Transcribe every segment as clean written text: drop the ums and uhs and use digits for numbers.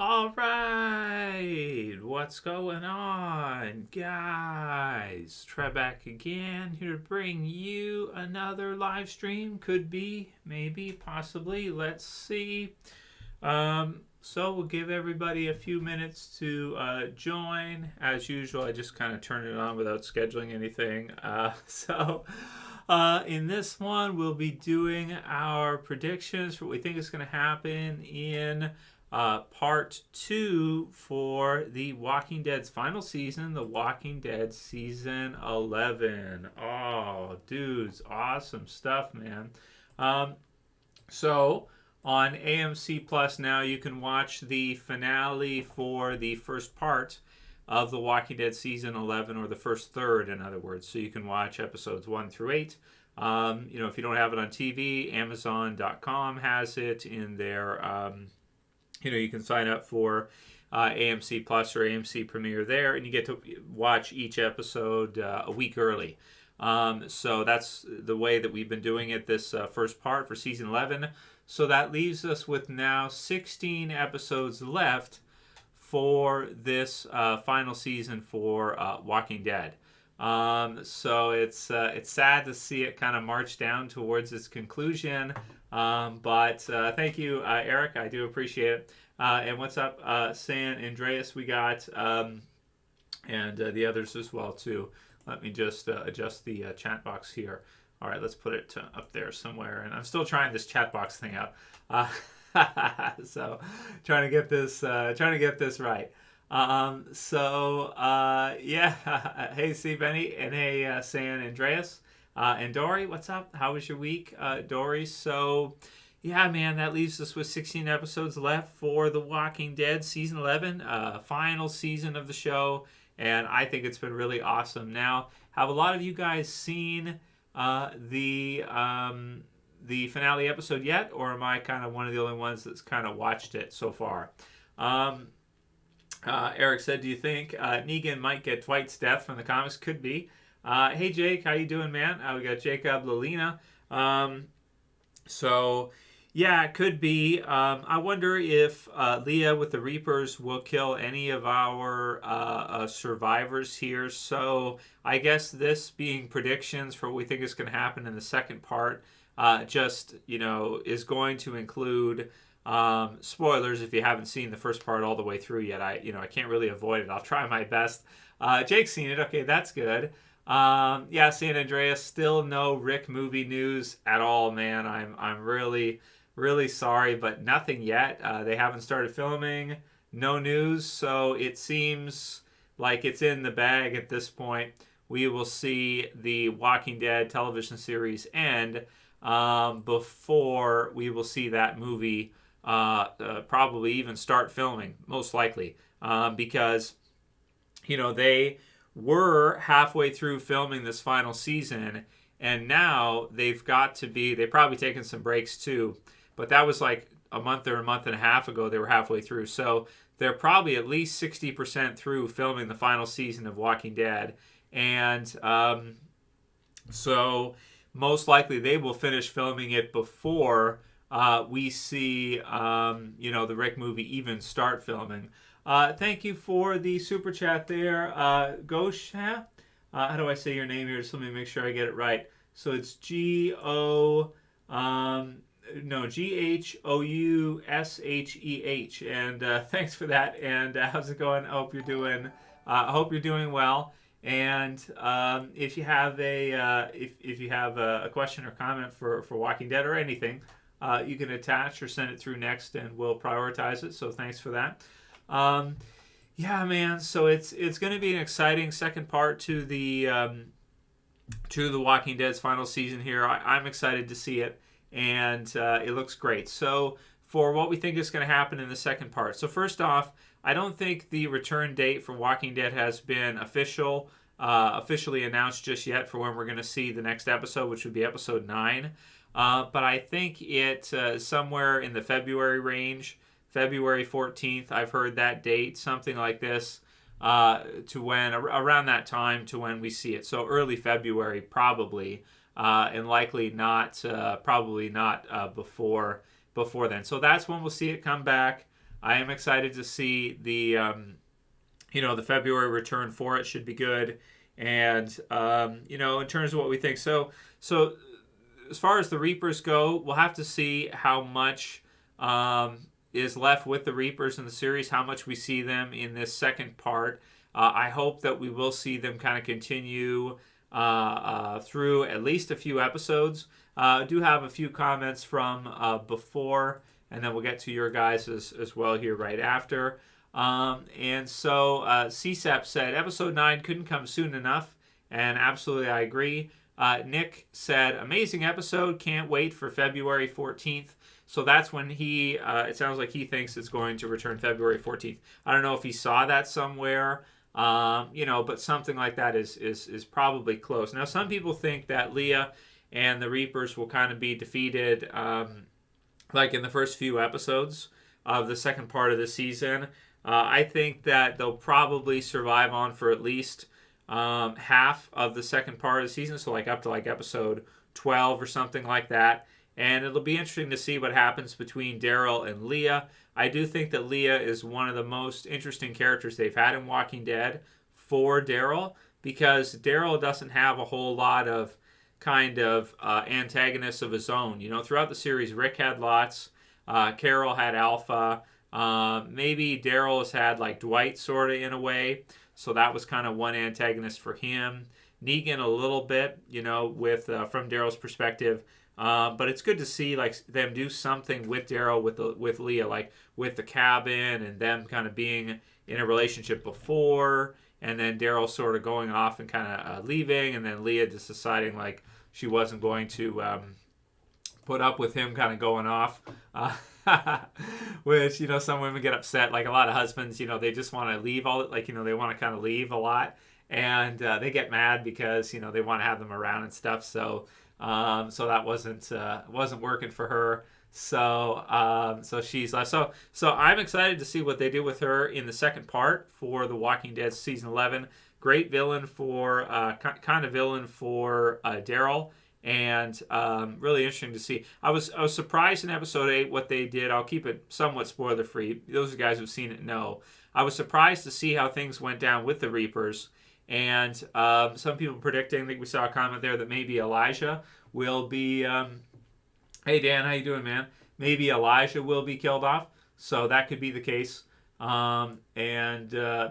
All right, what's going on, guys? Try back again here to bring you another live stream. Could be, maybe, possibly. Let's see. So we'll give everybody a few minutes to join. As usual, I just kind of turn it on without scheduling anything. In this one, we'll be doing our predictions for what we think is going to happen in part 2 for The Walking Dead's final season, The Walking Dead Season 11. Oh, dudes, awesome stuff, man. So on AMC Plus now, you can watch the finale for the first part of The Walking Dead Season 11, or the first third, in other words. So you can watch episodes 1 through 8. If you don't have it on TV, Amazon.com has it in their... you can sign up for AMC Plus or AMC Premiere there, and you get to watch each episode a week early. So that's the way that we've been doing it this first part for Season 11. So that leaves us with now 16 episodes left for this final season for Walking Dead. So it's sad to see it kind of march down towards its conclusion. But thank you, Eric. I do appreciate it. And what's up, San Andreas? We got, and the others as well too. Let me just adjust the chat box here. All right, let's put it up there somewhere. And I'm still trying this chat box thing out. So trying to get this right. Yeah. Hey, see Benny, and hey, San Andreas. And Dory, what's up? How was your week, Dory? So, yeah, man, that leaves us with 16 episodes left for The Walking Dead Season 11, final season of the show, and I think it's been really awesome. Now, have a lot of you guys seen the finale episode yet, or am I kind of one of the only ones that's kind of watched it so far? Eric said, do you think Negan might get Dwight's death from the comics? Could be. Hey Jake, how you doing, man? We got Jacob Lalina. So yeah, it could be. I wonder if Leah with the Reapers will kill any of our survivors here. So I guess this being predictions for what we think is going to happen in the second part, is going to include spoilers if you haven't seen the first part all the way through yet. I can't really avoid it. I'll try my best. Jake's seen it. Okay, that's good. San Andreas, still no Rick movie news at all, man. I'm really, really sorry, but nothing yet. They haven't started filming. No news, so it seems like it's in the bag at this point. We will see the Walking Dead television series end before we will see that movie probably even start filming, most likely, because they were halfway through filming this final season, and now they've probably taken some breaks too, but that was like a month or a month and a half ago. They were halfway through, so they're probably at least 60% through filming the final season of Walking Dead, and so most likely they will finish filming it before we see the Rick movie even start filming. Thank you for the super chat there, Gosha. How do I say your name here? Just let me make sure I get it right. So it's Ghoussheh. And thanks for that. And how's it going? I hope you're doing well. And if you have a question or comment for Walking Dead or anything, you can attach or send it through next, and we'll prioritize it. So thanks for that. Yeah, man. So it's going to be an exciting second part to the Walking Dead's final season here. I'm excited to see it, and it looks great. So for what we think is going to happen in the second part. So first off, I don't think the return date for Walking Dead has been officially announced just yet for when we're going to see the next episode, which would be episode 9. But I think it somewhere in the February range. February 14th, I've heard that date, something like this, around that time to when we see it. So early February, probably, and likely not, before then. So that's when we'll see it come back. I am excited to see the the February return for it. Should be good. And in terms of what we think, so as far as the Reapers go, we'll have to see how much is left with the Reapers in the series, how much we see them in this second part. I hope that we will see them kind of continue through at least a few episodes. I do have a few comments from before, and then we'll get to your guys as well here right after. And so CSAP said, Episode 9 couldn't come soon enough, and absolutely I agree. Nick said, amazing episode, can't wait for February 14th. So that's when it sounds like he thinks it's going to return February 14th. I don't know if he saw that somewhere, but something like that is probably close. Now, some people think that Leah and the Reapers will kind of be defeated like in the first few episodes of the second part of the season. I think that they'll probably survive on for at least half of the second part of the season, so like up to like episode 12 or something like that. And it'll be interesting to see what happens between Daryl and Leah. I do think that Leah is one of the most interesting characters they've had in Walking Dead for Daryl, because Daryl doesn't have a whole lot of kind of antagonists of his own. Throughout the series, Rick had lots, Carol had Alpha, maybe Daryl has had like Dwight sort of in a way, so that was kind of one antagonist for him. Negan a little bit, with from Daryl's perspective. But it's good to see like them do something with Daryl with Leah, like with the cabin and them kind of being in a relationship before, and then Daryl sort of going off and kind of leaving, and then Leah just deciding like she wasn't going to put up with him kind of going off, which some women get upset. Like a lot of husbands, they just want to leave all like they want to kind of leave a lot, and they get mad because they want to have them around and stuff. So that wasn't working for her. So she's left. So I'm excited to see what they do with her in the second part for The Walking Dead season 11. Great villain for kind of villain for Daryl, and really interesting to see. I was surprised in episode 8 what they did. I'll keep it somewhat spoiler free. Those of you guys who've seen it know. I was surprised to see how things went down with the Reapers. And some people predicting, I think we saw a comment there, that maybe Elijah will be, hey Dan, how you doing, man? Maybe Elijah will be killed off. So that could be the case. And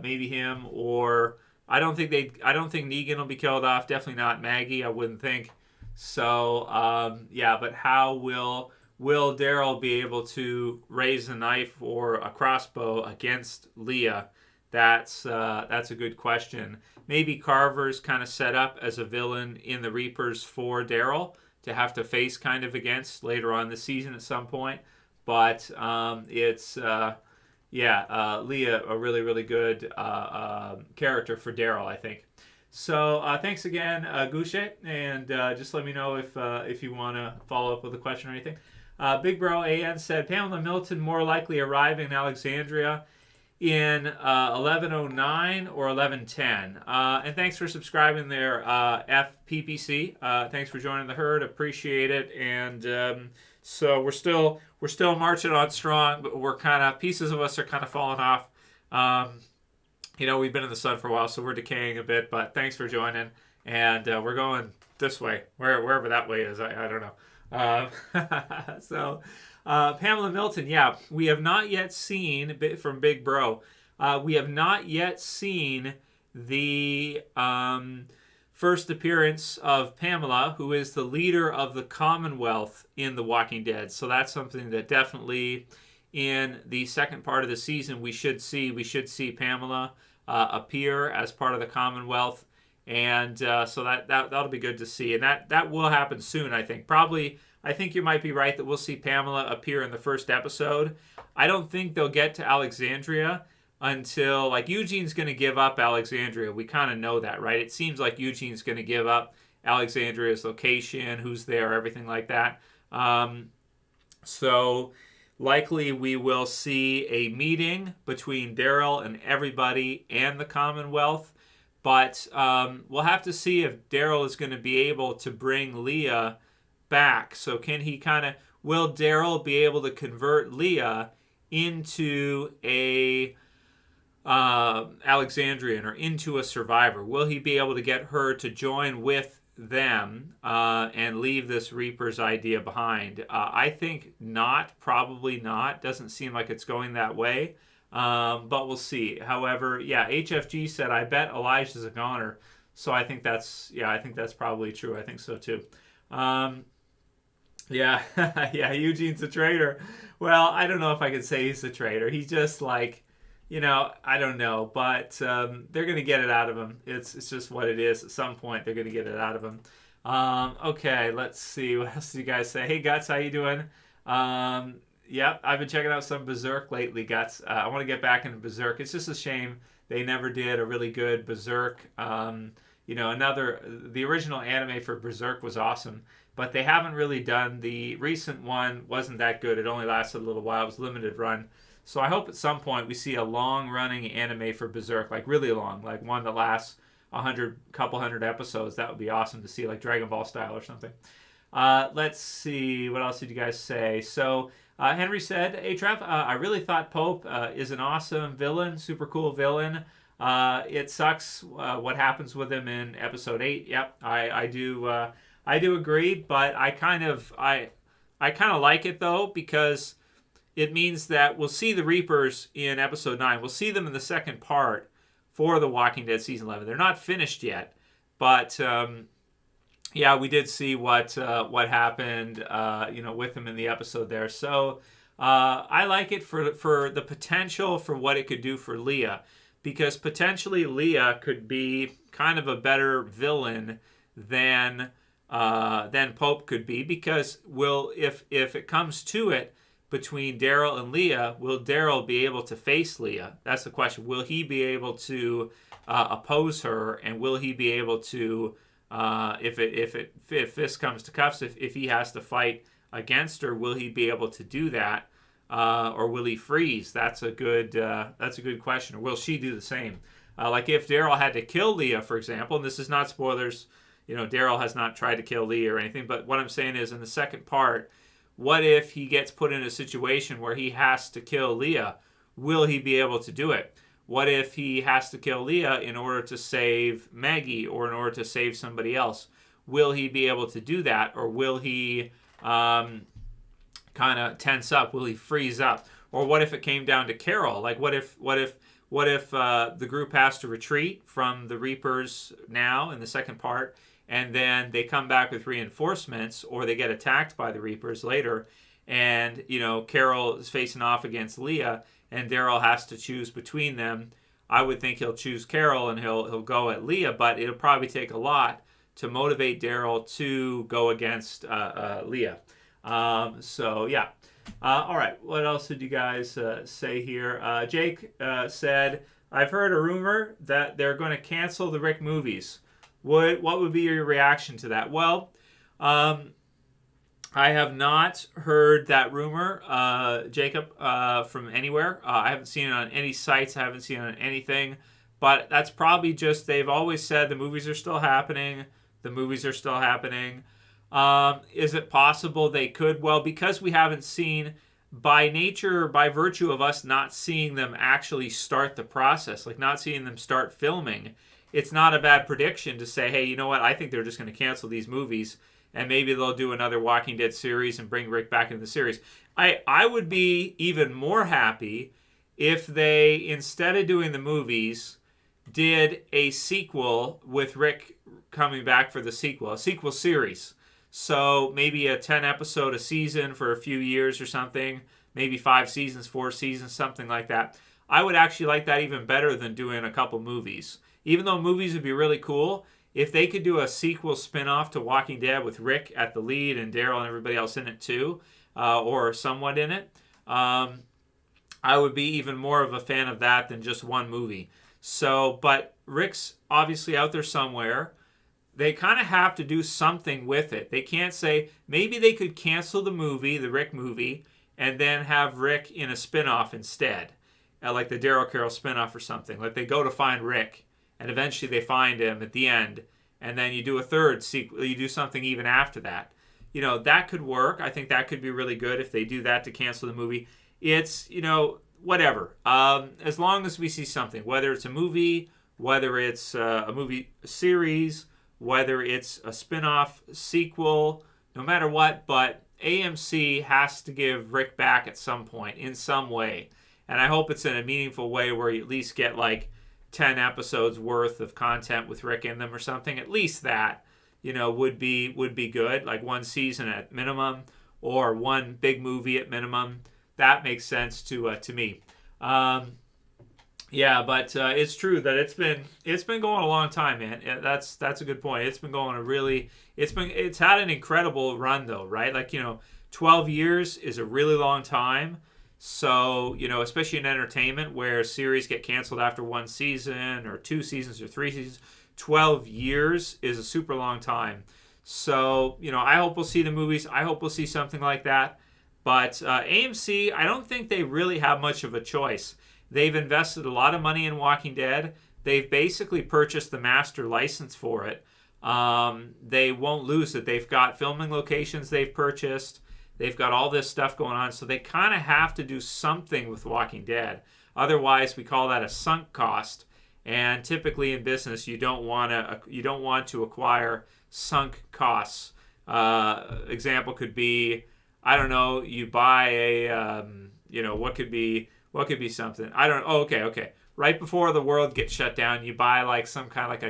maybe him, or I don't think Negan will be killed off. Definitely not Maggie, I wouldn't think. So, but how will Daryl be able to raise a knife or a crossbow against Leah? That's a good question. Maybe Carver's kind of set up as a villain in the Reapers for Daryl to have to face kind of against later on the season at some point. But it's Leah, a really, really good character for Daryl, I think. So thanks again, Gouche, and just let me know if you want to follow up with a question or anything. Big Bro AN said, Pamela Milton more likely arriving in Alexandria in 1109 or 1110. And thanks for subscribing there, FPPC. Thanks for joining the herd. Appreciate it. And so we're still marching on strong, but we're kind of, pieces of us are kind of falling off. We've been in the sun for a while, so we're decaying a bit, but thanks for joining. And we're going this way, wherever that way is. I don't know. So Pamela Milton, we have not yet seen, from Big Bro, we have not yet seen the first appearance of Pamela, who is the leader of the Commonwealth in The Walking Dead. So that's something that definitely in the second part of the season we should see. We should see Pamela appear as part of the Commonwealth. And so that'll be good to see. And that will happen soon, I think. Probably, I think you might be right that we'll see Pamela appear in the first episode. I don't think they'll get to Alexandria until, like, Eugene's going to give up Alexandria. We kind of know that, right? It seems like Eugene's going to give up Alexandria's location, who's there, everything like that. So likely we will see a meeting between Daryl and everybody and the Commonwealth. But we'll have to see if Daryl is going to be able to bring Leah back. So will Daryl be able to convert Leah into a Alexandrian or into a survivor? Will he be able to get her to join with them and leave this Reaper's idea behind? I think not, probably not. Doesn't seem like it's going that way, but we'll see. However, yeah, HFG said, I bet Elijah's a goner. So I think that's probably true. I think so too. Yeah, yeah, Eugene's a traitor. Well, I don't know if I could say he's a traitor. He's just like, I don't know, but they're going to get it out of him. It's just what it is. At some point, they're going to get it out of him. Okay, let's see. What else do you guys say? Hey, Guts, how you doing? Yep, I've been checking out some Berserk lately, Guts. I want to get back into Berserk. It's just a shame they never did a really good Berserk. The original anime for Berserk was awesome, but they haven't really done the recent one. Wasn't that good. It only lasted a little while. It was a limited run. So I hope at some point we see a long-running anime for Berserk, like really long, like one that lasts couple hundred episodes. That would be awesome to see, like Dragon Ball style or something. Let's see. What else did you guys say? So Henry said, hey, Trev, I really thought Pope is an awesome villain, super cool villain. It sucks what happens with him in episode 8. Yep, I do agree, but I kind of like it though, because it means that we'll see the Reapers in episode 9. We'll see them in the second part for The Walking Dead season 11. They're not finished yet, but yeah, we did see what happened, with them in the episode there. So I like it for the potential for what it could do for Leah, because potentially Leah could be kind of a better villain than Pope could be, because if it comes to it, between Daryl and Leah, will Daryl be able to face Leah? That's the question. Will he be able to oppose her, and will he be able to, if this comes to cuffs, if he has to fight against her, will he be able to do that, or will he freeze? That's a good question. Or will she do the same? Like if Daryl had to kill Leah, for example, and this is not spoilers. Daryl has not tried to kill Leah or anything, but what I'm saying is, in the second part, what if he gets put in a situation where he has to kill Leah? Will he be able to do it? What if he has to kill Leah in order to save Maggie or in order to save somebody else? Will he be able to do that, or will he kind of tense up? Will he freeze up? Or what if it came down to Carol? Like what if the group has to retreat from the Reapers now in the second part, and then they come back with reinforcements, or they get attacked by the Reapers later, and Carol is facing off against Leah, and Daryl has to choose between them. I would think he'll choose Carol and he'll go at Leah, but it'll probably take a lot to motivate Daryl to go against Leah. So yeah. All right. What else did you guys say here? Jake said, I've heard a rumor that they're going to cancel the Rick movies. What would be your reaction to that? Well, I have not heard that rumor, Jacob, from anywhere. I haven't seen it on any sites. I haven't seen it on anything. But that's probably just, they've always said the movies are still happening. The movies are still happening. Is it possible they could? Well, because we haven't seen, by nature, by virtue of us not seeing them actually start the process, like not seeing them start filming, it's not a bad prediction to say, hey, you know what? I think they're just going to cancel these movies, and maybe they'll do another Walking Dead series and bring Rick back into the series. I would be even more happy if they, instead of doing the movies, did a sequel with Rick coming back for the sequel, a sequel series. So maybe a 10 episode a season for a few years or something, maybe 5 seasons, 4 seasons, something like that. I would actually like that even better than doing a couple movies. Even though movies would be really cool, if they could do a sequel spin-off to Walking Dead with Rick at the lead and Daryl and everybody else in it too, or somewhat in it, I would be even more of a fan of that than just one movie. So, but Rick's obviously out there somewhere. They kind of have to do something with it. They can't say, maybe they could cancel the movie, the Rick movie, and then have Rick in a spin-off instead. Like the Daryl Carol spin-off or something. Like they go to find Rick, and eventually they find him at the end, and then you do a third sequel, you do something even after that. That could work. I think that could be really good if they do that to cancel the movie. it's, whatever. As long as we see something, whether it's a movie, whether it's a movie series, whether it's a spinoff sequel, no matter what, but AMC has to give Rick back at some point in some way. And I hope it's in a meaningful way where you at least get like 10 episodes worth of content with Rick in them or something. At least that, would be good. Like one season at minimum or one big movie at minimum. That makes sense to me. Yeah, but it's true that it's been going a long time, man. Yeah, that's a good point. It's been going it's had an incredible run though, right? Like, 12 years is a really long time. So, especially in entertainment where series get canceled after one season or 2 seasons or 3 seasons, 12 years is a super long time. So, I hope we'll see the movies. I hope we'll see something like that. But AMC, I don't think they really have much of a choice. They've invested a lot of money in Walking Dead. They've basically purchased the master license for it. They won't lose it. They've got filming locations they've purchased. They've got all this stuff going on. So they kind of have to do something with Walking Dead. Otherwise, we call that a sunk cost. And typically in business, you don't want to acquire sunk costs. Example could be, I don't know, you buy a, what could be something. I don't know. Oh, okay. Right before the world gets shut down, you buy like some kind of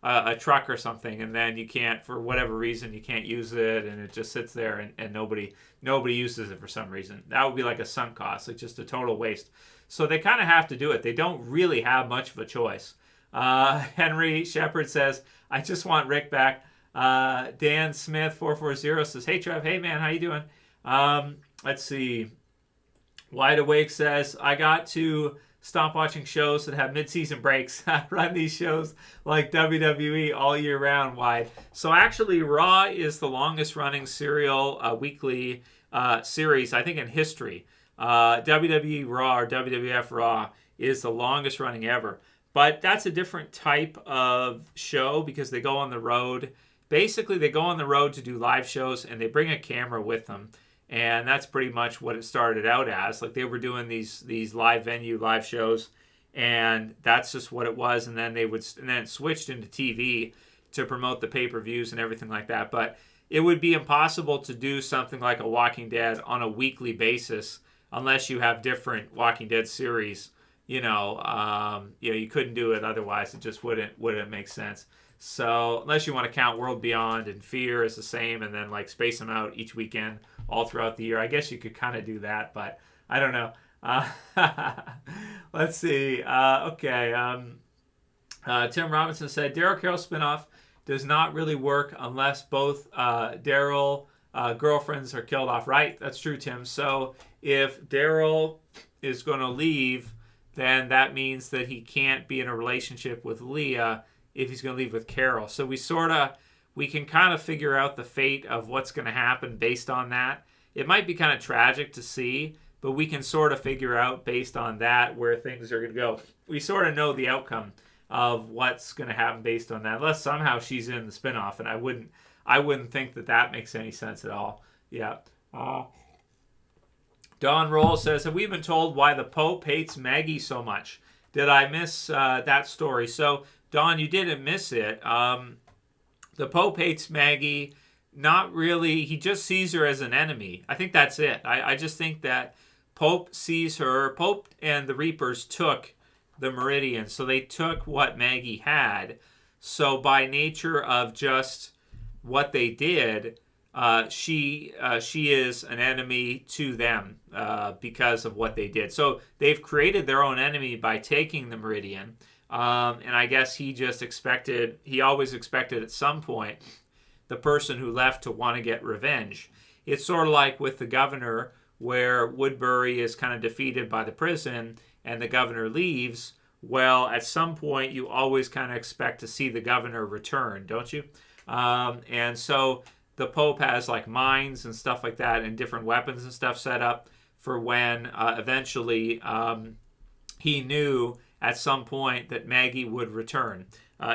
a truck or something, and then you can't, for whatever reason, you can't use it, and it just sits there, and nobody uses it for some reason. That would be like a sunk cost, like just a total waste. So they kind of have to do it. They don't really have much of a choice. Henry Shepard says, I just want Rick back. Dan Smith 440 says, hey Trev, hey man, how you doing? Let's see. Wide Awake says, I got to stop watching shows that have mid-season breaks. Run these shows like WWE all year round. Wide. So actually, Raw is the longest running serial weekly series, I think, in history. WWE Raw or WWF Raw is the longest running ever. But that's a different type of show because they go on the road. Basically, they go on the road to do live shows, and they bring a camera with them. And that's pretty much what it started out as. Like they were doing these live venue, live shows, and that's just what it was. And then and then it switched into TV to promote the pay-per-views and everything like that. But it would be impossible to do something like a Walking Dead on a weekly basis unless you have different Walking Dead series. You couldn't do it otherwise. It just wouldn't make sense. So unless you want to count World Beyond and Fear as the same, and then like space them out each weekend all throughout the year, I guess you could kind of do that, but I don't know. Let's see. Tim Robinson said Daryl Carol spinoff does not really work unless both Daryl girlfriends are killed off. Right? That's true, Tim. So if Daryl is going to leave, then that means that he can't be in a relationship with Leah if he's going to leave with Carol. So we can kind of figure out the fate of what's going to happen based on that. It might be kind of tragic to see, but we can sort of figure out based on that where things are going to go. We sort of know the outcome of what's going to happen based on that, unless somehow she's in the spinoff, and I wouldn't think that makes any sense at all. Yeah. Don Roll says, have we been told why the Pope hates Maggie so much? Did I miss that story? So, Don, you didn't miss it. The Pope hates Maggie. Not really. He just sees her as an enemy. I think that's it. I just think that Pope sees her. Pope and the Reapers took the Meridian. So they took what Maggie had. So by nature of just what they did, she is an enemy to them because of what they did. So they've created their own enemy by taking the Meridian. And I guess he always expected at some point the person who left to want to get revenge. It's sort of like with the governor where Woodbury is kind of defeated by the prison and the governor leaves. Well, at some point you always kind of expect to see the governor return, don't you? And so the Pope has like mines and stuff like that and different weapons and stuff set up for when eventually he knew at some point that Maggie would return.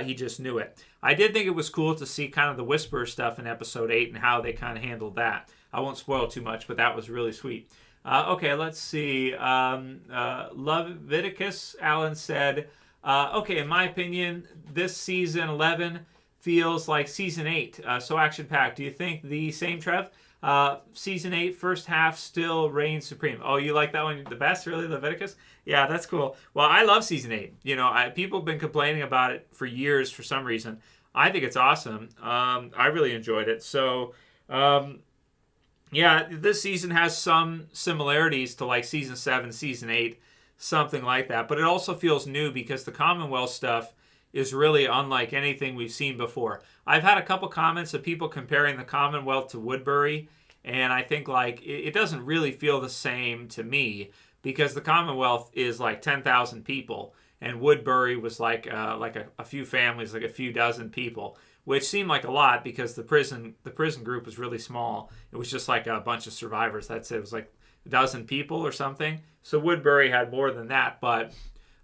He just knew it. I did think it was cool to see kind of the Whisperer stuff in episode 8 and how they kind of handled that. I won't spoil too much, but that was really sweet. Okay, let's see. Leviticus Allen said, okay, in my opinion, this season 11 feels like season 8, so action-packed. Do you think the same, Trev? Season 8, first half still reigns supreme. Oh, you like that one the best, really, Leviticus? Yeah, that's cool. Well, I love season 8. You know, people have been complaining about it for years for some reason. I think it's awesome. I really enjoyed it. So, yeah, this season has some similarities to like season 7, season 8, something like that. But it also feels new because the Commonwealth stuff is really unlike anything we've seen before. I've had a couple comments of people comparing the Commonwealth to Woodbury, and I think like it doesn't really feel the same to me because the Commonwealth is like 10,000 people, and Woodbury was like a few families, like a few dozen people, which seemed like a lot because the prison group was really small. It was just like a bunch of survivors. That's it. It was like a dozen people or something. So Woodbury had more than that, but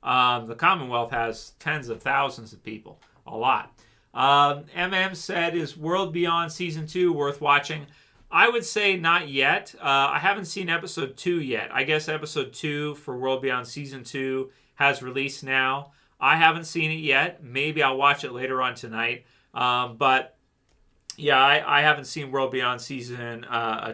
the Commonwealth has tens of thousands of people, a lot. MM said, is World Beyond Season 2 worth watching? I would say not yet. I haven't seen Episode 2 yet. I guess Episode 2 for World Beyond Season 2 has released now. I haven't seen it yet. Maybe I'll watch it later on tonight. But yeah, I haven't seen World Beyond Season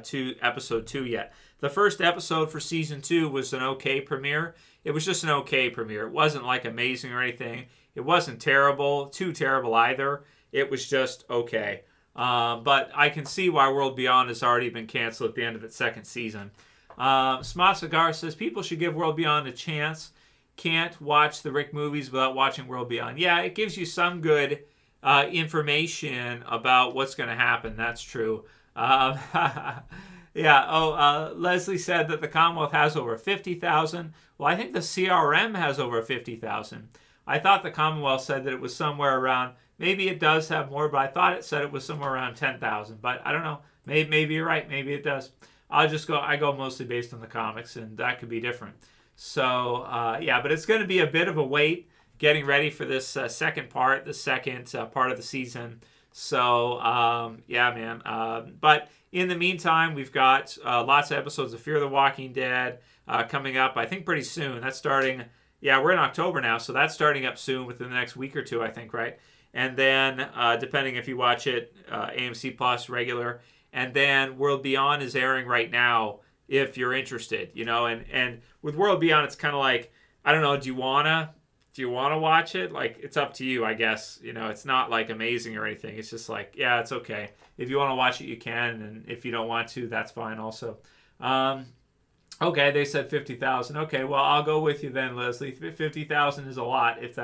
2, Episode 2 yet. The first episode for Season 2 was an okay premiere. It was just an okay premiere. It wasn't like amazing or anything. It wasn't terrible, too terrible either. It was just okay. But I can see why World Beyond has already been canceled at the end of its second season. Smart Cigar says, people should give World Beyond a chance. Can't watch the Rick movies without watching World Beyond. Yeah, it gives you some good information about what's going to happen. That's true. Yeah. Leslie said that the Commonwealth has over 50,000. Well, I think the CRM has over 50,000. I thought the Commonwealth said that it was somewhere around, maybe it does have more, but I thought it said it was somewhere around 10,000. But I don't know. Maybe you're right. Maybe it does. I go mostly based on the comics, and that could be different. So, yeah, but it's going to be a bit of a wait getting ready for this second part of the season. So, yeah, man. But in the meantime, we've got lots of episodes of Fear the Walking Dead coming up, I think, pretty soon. That's starting, yeah, we're in October now, so that's starting up soon within the next week or two, I think, right? And then, depending if you watch it, AMC Plus, regular. And then World Beyond is airing right now if you're interested, you know. And with World Beyond, it's kind of like, I don't know, do you want to watch it? Like, it's up to you, I guess. You know, it's not like amazing or anything. It's just like, yeah, it's okay. If you want to watch it, you can. And if you don't want to, that's fine also. Okay, they said 50,000. Okay, well, I'll go with you then, Leslie. 50,000 is a lot if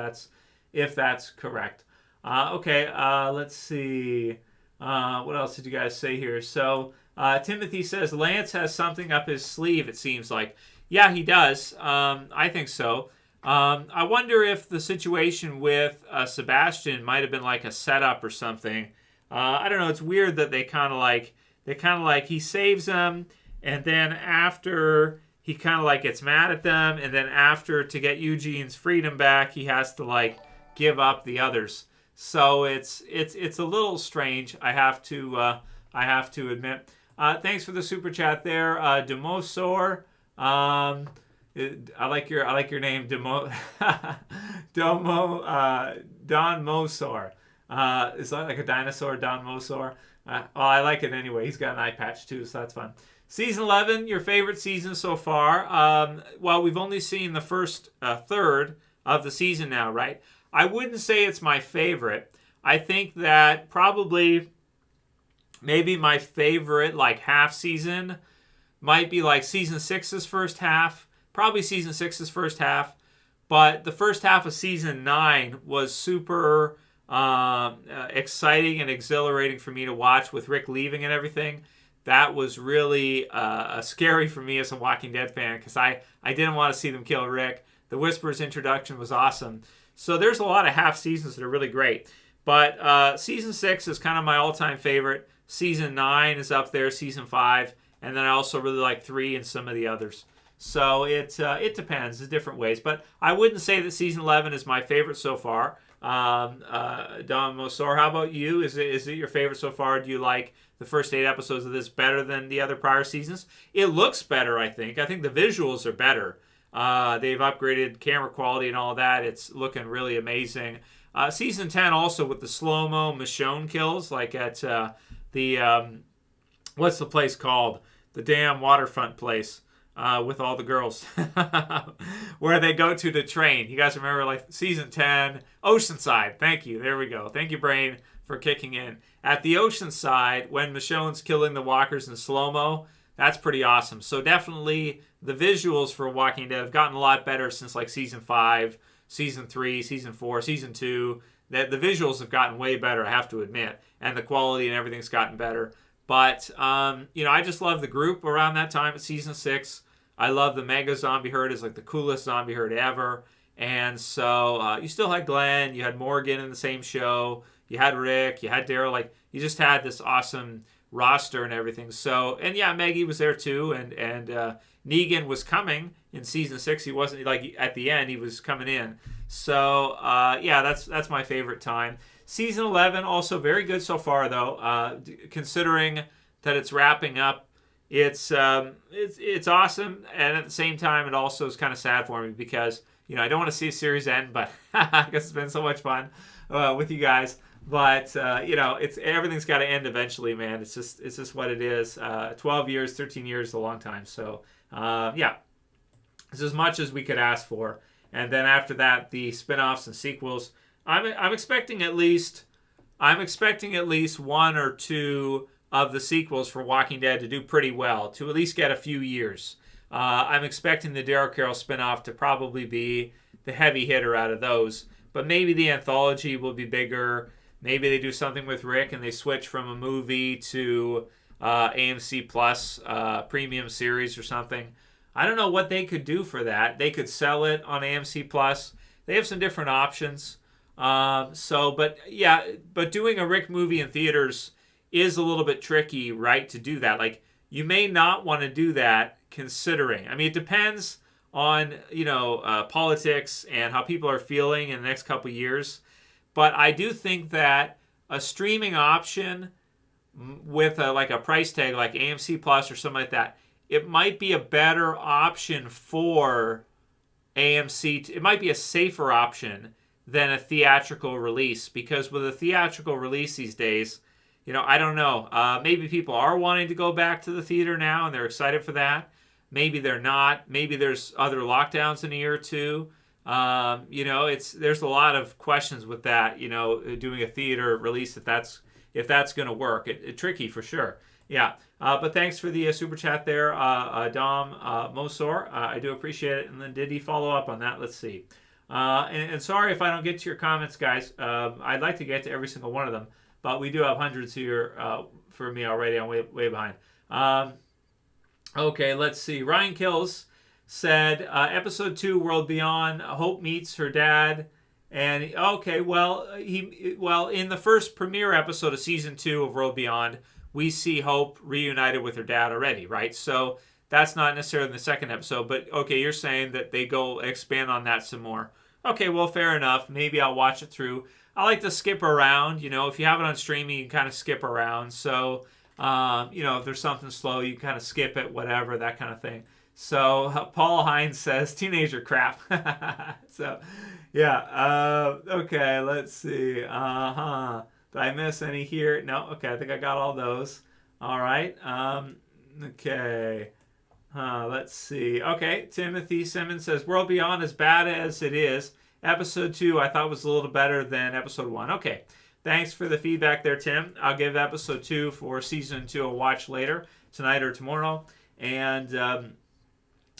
that's correct. Okay, let's see. What else did you guys say here? So, Timothy says, Lance has something up his sleeve, it seems like. Yeah, he does. I think so. I wonder if the situation with Sebastian might have been like a setup or something. I don't know. It's weird that they kind of like he saves them, and then after he kind of like gets mad at them, and then after to get Eugene's freedom back, he has to like give up the others. So it's a little strange. I have to admit. Thanks for the super chat there, Demosor. I like your name, Don Mosor. Is that like a dinosaur, Don Mosor? Well, I like it anyway. He's got an eye patch too, so that's fun. Season 11, your favorite season so far? Well, we've only seen the first third of the season now, right? I wouldn't say it's my favorite. I think that probably maybe my favorite like half season might be like season 6's first half. Probably season 6's first half. But the first half of season 9 was super exciting and exhilarating for me to watch with Rick leaving and everything. That was really scary for me as a Walking Dead fan because I didn't want to see them kill Rick. The Whisperer's introduction was awesome. So there's a lot of half seasons that are really great. But season 6 is kind of my all-time favorite. Season 9 is up there, season 5. And then I also really like 3 and some of the others. So it depends. There's different ways. But I wouldn't say that season 11 is my favorite so far. Don Mosor, how about you? Is it your favorite so far? Do you like the first 8 episodes of this better than the other prior seasons? It looks better, I think. I think the visuals are better. They've upgraded camera quality and all that. It's looking really amazing. Season 10 also with the slow-mo Michonne kills, like at the, what's the place called? The damn waterfront place with all the girls. Where they go to train. You guys remember like season 10, Oceanside. Thank you. There we go. Thank you, brain, for kicking in. At the Oceanside, when Michonne's killing the walkers in slow-mo, that's pretty awesome. So definitely the visuals for Walking Dead have gotten a lot better since like season 5, season 3, season 4, season 2. The visuals have gotten way better, I have to admit. And the quality and everything's gotten better. But, I just love the group around that time at season 6. I love the mega zombie herd. It's like the coolest zombie herd ever. And so you still had Glenn. You had Morgan in the same show. You had Rick. You had Daryl. Like, you just had this awesome roster and everything. So, and yeah, Maggie was there too. And Negan was coming in season 6. He wasn't, like, at the end. He was coming in. So, yeah, that's my favorite time. Season 11, also very good so far, though. Considering that it's wrapping up, it's awesome, and at the same time, it also is kind of sad for me because I don't want to see a series end, but because it's been so much fun with you guys. But it's everything's got to end eventually, man. It's just what it is. 12 years, 13 years is a long time. So yeah, it's as much as we could ask for. And then after that, the spinoffs and sequels. I'm expecting at least 1 or 2 of the sequels for Walking Dead to do pretty well, to at least get a few years. I'm expecting the Daryl Carol spinoff to probably be the heavy hitter out of those. But maybe the anthology will be bigger. Maybe they do something with Rick and they switch from a movie to AMC Plus premium series or something. I don't know what they could do for that. They could sell it on AMC Plus. They have some different options. But doing a Rick movie in theaters is a little bit tricky, right, to do that. Like, you may not want to do that considering. I mean, it depends on, politics and how people are feeling in the next couple years. But I do think that a streaming option with a price tag like AMC Plus or something like that, it might be a better option for AMC. It might be a safer option than a theatrical release, because with a theatrical release these days, I don't know. Maybe people are wanting to go back to the theater now and they're excited for that. Maybe they're not. Maybe there's other lockdowns in a year or two. There's a lot of questions with that. Doing a theater release, if that's going to work, it's tricky for sure. Yeah. But thanks for the super chat there, Dom Mosor. I do appreciate it. And then did he follow up on that? Let's see. And sorry if I don't get to your comments, guys. I'd like to get to every single one of them, but we do have hundreds here for me already. I'm way behind. Okay, let's see. Ryan Kills said, episode 2, World Beyond, Hope meets her dad. And okay, in the first premiere episode of season 2 of World Beyond, we see Hope reunited with her dad already, right? So that's not necessarily in the second episode, but okay, you're saying that they go expand on that some more. Okay, well, fair enough. Maybe I'll watch it through. I like to skip around. If you have it on streaming, you can kind of skip around. So, if there's something slow, you kind of skip it, whatever, that kind of thing. So, Paul Hines says, teenager crap. So, yeah. Okay, let's see. Did I miss any here? No? Okay, I think I got all those. All right. Okay. Let's see. Okay, Timothy Simmons says, World Beyond, as bad as it is, episode 2 I thought was a little better than episode 1. Okay, thanks for the feedback there, Tim. I'll give episode 2 for season 2 a watch later, tonight or tomorrow. And,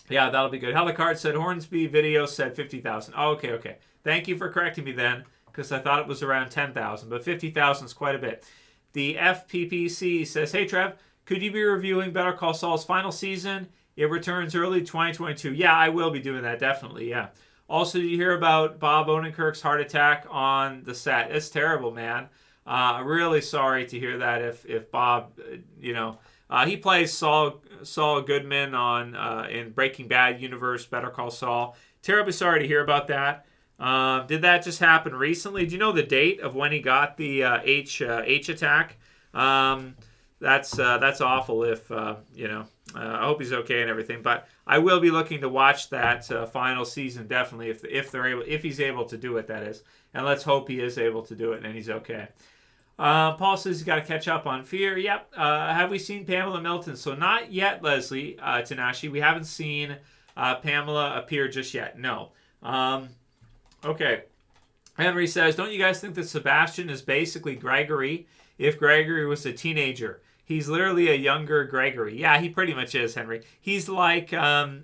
yeah, that'll be good. Helicard said, Hornsby video said 50,000. Oh, okay. Thank you for correcting me then, because I thought it was around 10,000, but 50,000 is quite a bit. The FPPC says, hey, Trev, could you be reviewing Better Call Saul's final season? It returns early 2022. Yeah, I will be doing that, definitely, yeah. Also, did you hear about Bob Odenkirk's heart attack on the set? It's terrible, man. Really sorry to hear that if Bob, He plays Saul Goodman on in Breaking Bad universe, Better Call Saul. Terribly sorry to hear about that. Did that just happen recently? Do you know the date of when he got the H attack? That's awful. If I hope he's okay and everything. But I will be looking to watch that final season definitely if he's able to do it. That is, and let's hope he is able to do it and he's okay. Paul says he's got to catch up on Fear. Yep. Have we seen Pamela Milton? So not yet, Leslie Tanashi. We haven't seen Pamela appear just yet. No. Okay. Henry says, don't you guys think that Sebastian is basically Gregory if Gregory was a teenager? He's literally a younger Gregory. Yeah, he pretty much is, Henry. He's like, I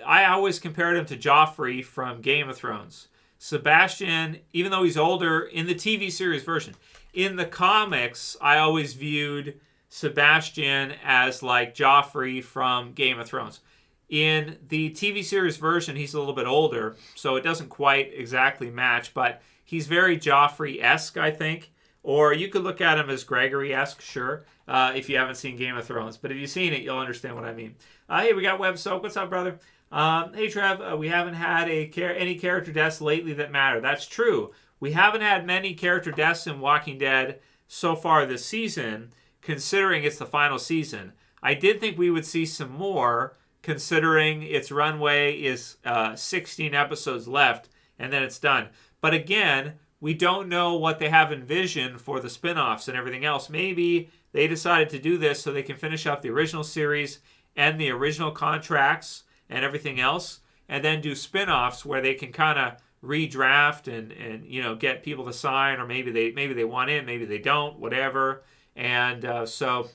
always compared him to Joffrey from Game of Thrones. Sebastian, even though he's older in the TV series version, in the comics, I always viewed Sebastian as like Joffrey from Game of Thrones. In the TV series version, he's a little bit older, so it doesn't quite exactly match, but he's very Joffrey-esque, I think. Or you could look at him as Gregory-esque, sure, if you haven't seen Game of Thrones. But if you've seen it, you'll understand what I mean. Hey, we got Web Soap. What's up, brother? Hey, Trev, we haven't had any character deaths lately that matter. That's true. We haven't had many character deaths in Walking Dead so far this season, considering it's the final season. I did think we would see some more, considering its runway is 16 episodes left, and then it's done. But again, we don't know what they have envisioned for the spinoffs and everything else. Maybe they decided to do this so they can finish up the original series and the original contracts and everything else, and then do spinoffs where they can kind of redraft and get people to sign, or maybe they want in, maybe they don't, whatever. And so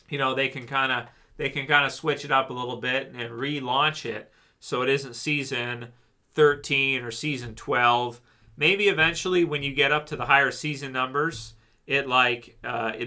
they can kind of switch it up a little bit and relaunch it so it isn't season 13 or season 12. Maybe eventually when you get up to the higher season numbers, it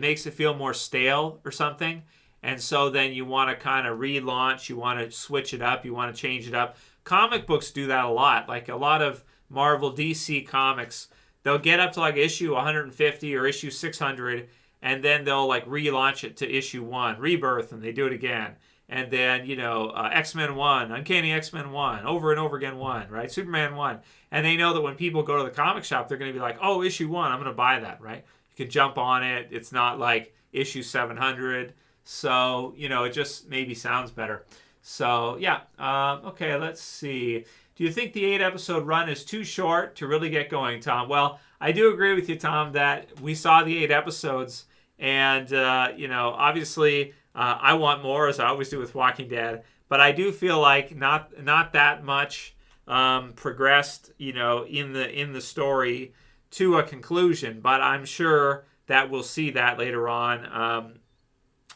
makes it feel more stale or something. And so then you want to kind of relaunch, you want to switch it up, you want to change it up. Comic books do that a lot. Like a lot of Marvel DC comics, they'll get up to like issue 150 or issue 600, and then they'll like relaunch it to issue 1, Rebirth, and they do it again. And then, X-Men 1, Uncanny X-Men 1, over and over again 1, right? Superman 1. And they know that when people go to the comic shop, they're going to be like, oh, issue 1, I'm going to buy that, right? You can jump on it. It's not like issue 700. So, it just maybe sounds better. So, yeah. Okay, let's see. Do you think the 8-episode run is too short to really get going, Tom? Well, I do agree with you, Tom, that we saw the 8 episodes. And, obviously, I want more, as I always do with Walking Dead. But I do feel like not that much progressed, in the story to a conclusion. But I'm sure that we'll see that later on.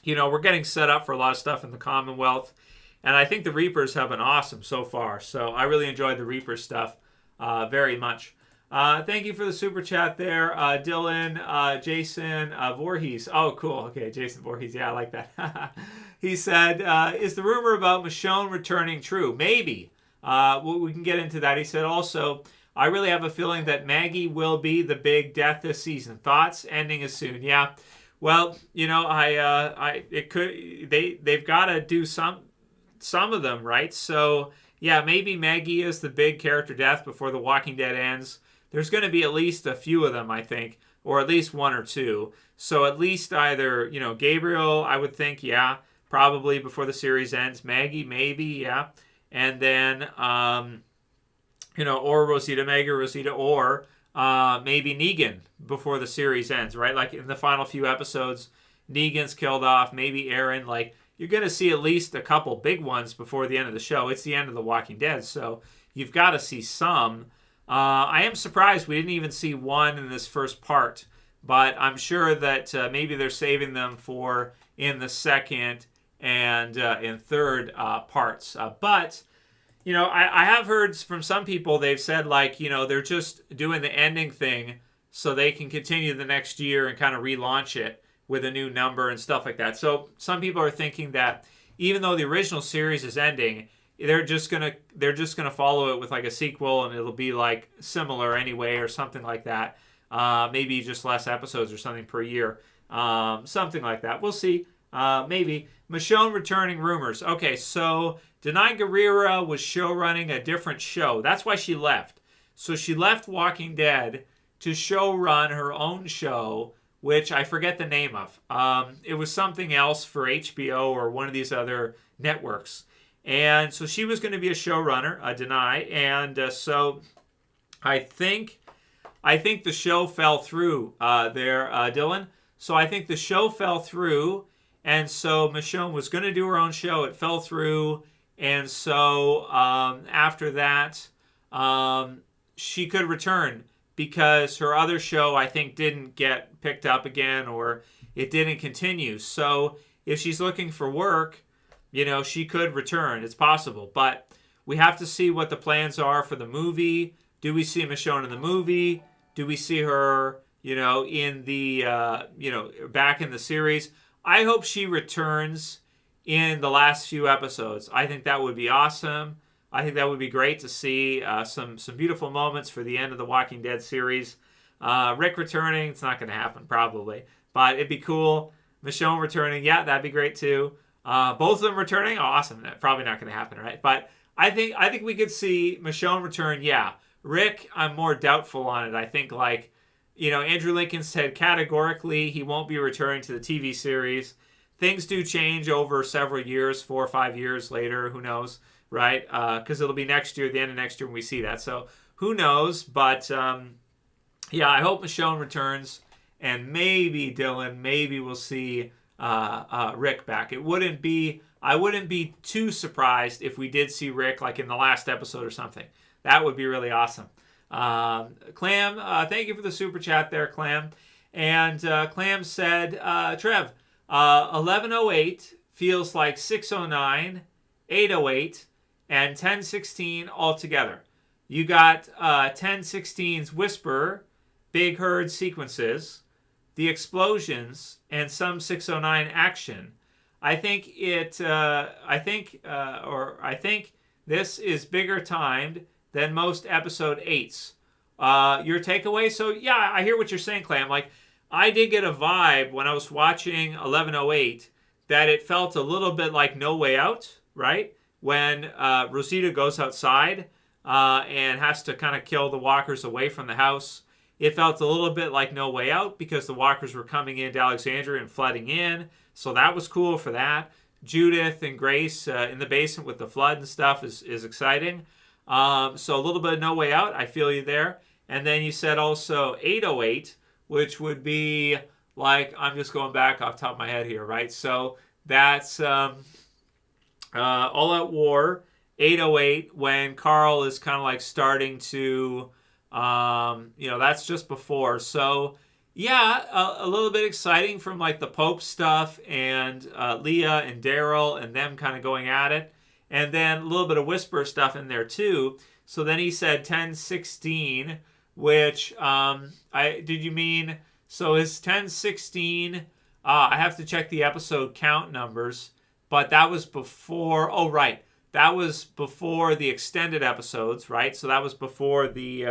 We're getting set up for a lot of stuff in the Commonwealth. And I think the Reapers have been awesome so far. So I really enjoyed the Reaper stuff very much. Thank you for the super chat there, Dylan, Jason Voorhees. Oh, cool. Okay, Jason Voorhees. Yeah, I like that. He said, is the rumor about Michonne returning true? Maybe. We can get into that. He said also, I really have a feeling that Maggie will be the big death this season. Thoughts? Ending as soon. Yeah. Well, they've got to do some of them, right? So, yeah, maybe Maggie is the big character death before The Walking Dead ends. There's going to be at least a few of them, I think, or at least one or two. So at least either, Gabriel, I would think, yeah, probably before the series ends. Maggie, maybe, yeah. And then, or Rosita, Maggie, Rosita, or maybe Negan before the series ends, right? Like in the final few episodes, Negan's killed off, maybe Aaron, like, you're going to see at least a couple big ones before the end of the show. It's the end of The Walking Dead, so you've got to see some. I am surprised we didn't even see one in this first part, but I'm sure that maybe they're saving them for in the second and in third parts. But, I have heard from some people, they've said, like, they're just doing the ending thing so they can continue the next year and kind of relaunch it with a new number and stuff like that. So some people are thinking that even though the original series is ending, they're just gonna follow it with like a sequel, and it'll be like similar anyway or something like that. Maybe just less episodes or something per year, something like that. We'll see. Maybe. Michonne returning rumors. Okay, so Denai Guerrera was show running a different show. That's why she left. So she left Walking Dead to show run her own show, which I forget the name of. It was something else for HBO or one of these other networks. And so she was going to be a showrunner, Denai. And so I think the show fell through there, Dylan. So I think the show fell through. And so Michonne was going to do her own show. It fell through. And so after that, she could return because her other show, I think, didn't get picked up again or it didn't continue. So if she's looking for work, she could return. It's possible. But we have to see what the plans are for the movie. Do we see Michonne in the movie? Do we see her, in the, back in the series? I hope she returns in the last few episodes. I think that would be awesome. I think that would be great to see some beautiful moments for the end of the Walking Dead series. Rick returning, it's not going to happen probably, but it'd be cool. Michonne returning, yeah, that'd be great too. Both of them returning, awesome. Probably not going to happen, right? But I think we could see Michonne return, yeah. Rick, I'm more doubtful on it. I think Andrew Lincoln said categorically he won't be returning to the TV series. Things do change over several years, 4 or 5 years later, who knows, right? Because it'll be next year, the end of next year when we see that. So who knows? But yeah, I hope Michonne returns. And maybe, Dylan, we'll see Rick back. I wouldn't be too surprised if we did see Rick like in the last episode or something. That would be really awesome. Clam, thank you for the super chat there, Clam. And Clam said, Trev, 1108 feels like 609, 808, and 1016 all together. You got 1016's whisper, big herd sequences, the explosions, and some 609 action. I think this is bigger timed than most episode 8s. Your takeaway? So yeah, I hear what you're saying, Clam. I did get a vibe when I was watching 1108 that it felt a little bit like No Way Out, right? When Rosita goes outside and has to kind of kill the walkers away from the house. It felt a little bit like No Way Out because the walkers were coming into Alexandria and flooding in. So that was cool for that. Judith and Grace in the basement with the flood and stuff is exciting. So a little bit of No Way Out. I feel you there. And then you said also 808, which would be like, I'm just going back off the top of my head here, right? So that's All Out War, 808, when Carl is kind of like starting to, that's just before. So yeah, a little bit exciting from like the Pope stuff and Leah and Daryl and them kind of going at it. And then a little bit of whisper stuff in there too. So then he said 1016, which did you mean? So is 1016? I have to check the episode count numbers, but that was before. Oh right, that was before the extended episodes, right? So that was before the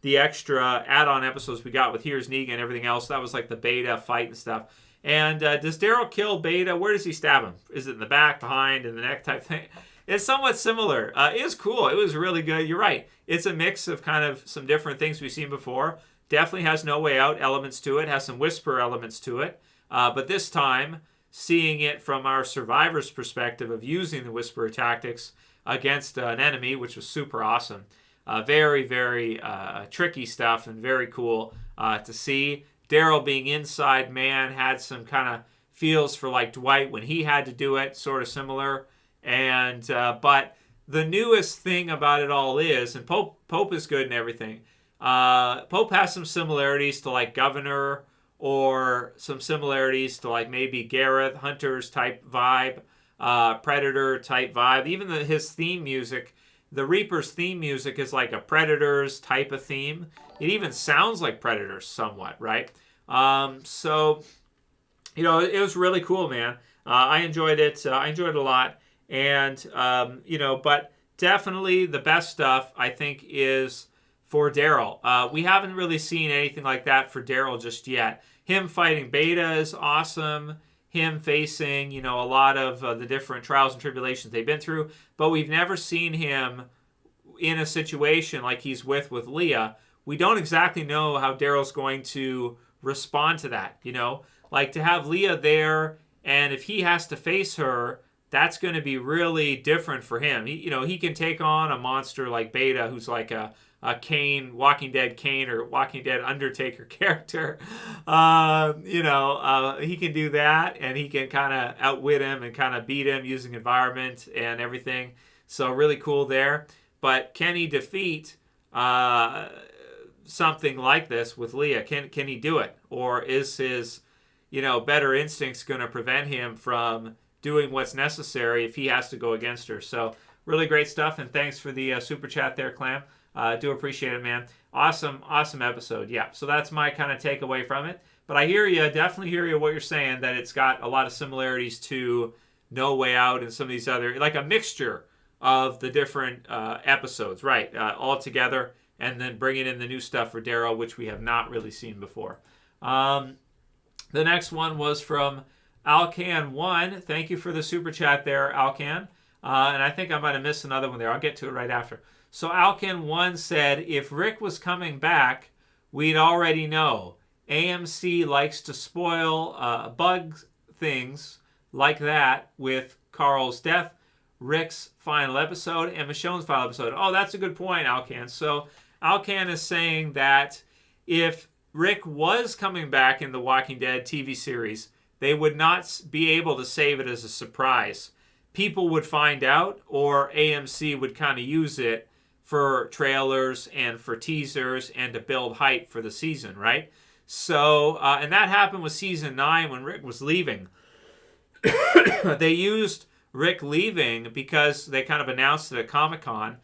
extra add-on episodes we got with Here's Negan and everything else. That was like the beta fight and stuff. And does Daryl kill Beta? Where does he stab him? Is it in the back, behind, in the neck type thing? It's somewhat similar. It was cool. It was really good. You're right. It's a mix of kind of some different things we've seen before. Definitely has No Way Out elements to it. Has some whisper elements to it. But this time, seeing it from our survivor's perspective of using the whisper tactics against an enemy, which was super awesome. Very, very tricky stuff and very cool to see. Daryl being inside man had some kind of feels for like Dwight when he had to do it, sort of similar. And but the newest thing about it all is, and Pope is good and everything. Pope has some similarities to like Governor, or some similarities to like maybe Gareth Hunter's type vibe, Predator type vibe. Even his theme music, the Reaper's theme music is like a Predator's type of theme. It even sounds like Predators somewhat, right? So, it was really cool, man. I enjoyed it. I enjoyed it a lot. And, but definitely the best stuff, I think, is for Daryl. We haven't really seen anything like that for Daryl just yet. Him fighting Beta is awesome. him facing, a lot of the different trials and tribulations they've been through, but we've never seen him in a situation like he's with Leah. We don't exactly know how Daryl's going to respond to that, Like to have Leah there, and if he has to face her, that's going to be really different for him. He can take on a monster like Beta, who's like a Kane, Walking Dead Kane or Walking Dead Undertaker character. He can do that, and he can kind of outwit him and kind of beat him using environment and everything. So really cool there. But can he defeat something like this with Leah? Can he do it? Or is his, better instincts going to prevent him from doing what's necessary if he has to go against her? So really great stuff, and thanks for the super chat there, Clam. Do appreciate it, man. Awesome episode. Yeah, so that's my kind of takeaway from it. But I hear you, definitely hear you what you're saying, that it's got a lot of similarities to No Way Out and some of these other, like a mixture of the different episodes, right, all together, and then bringing in the new stuff for Daryl, which we have not really seen before. The next one was from Alcan1. Thank you for the super chat there, Alcan. And I think I might have missed another one there. I'll get to it right after. So Alcan1 said, if Rick was coming back, we'd already know. AMC likes to spoil bug things like that with Carl's death, Rick's final episode, and Michonne's final episode. Oh, that's a good point, Alcan. So Alcan is saying that if Rick was coming back in the Walking Dead TV series, they would not be able to save it as a surprise. People would find out, or AMC would kind of use it for trailers and for teasers and to build hype for the season, right? So, and that happened with season 9 when Rick was leaving. They used Rick leaving because they kind of announced it at Comic-Con.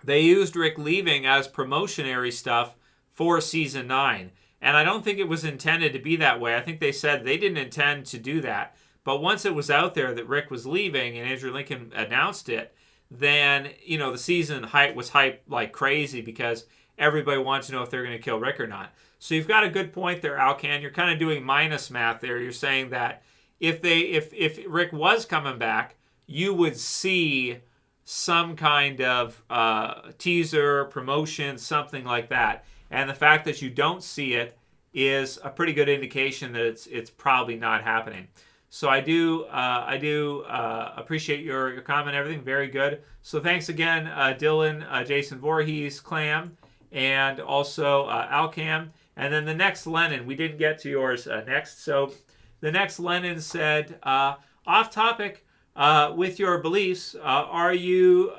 They used Rick leaving as promotionary stuff for season 9. And I don't think it was intended to be that way. I think they said they didn't intend to do that. But once it was out there that Rick was leaving and Andrew Lincoln announced it, then, the season was hyped like crazy because everybody wants to know if they're going to kill Rick or not. So you've got a good point there, Alcan. You're kind of doing minus math there. You're saying that if Rick was coming back, you would see some kind of teaser, promotion, something like that. And the fact that you don't see it is a pretty good indication that it's probably not happening. So I do appreciate your comment and everything. Very good. So thanks again, Dylan, Jason Voorhees, Clam, and also Alcam. And then the next Lennon, we didn't get to yours next. So the next Lennon said, off topic with your beliefs, are you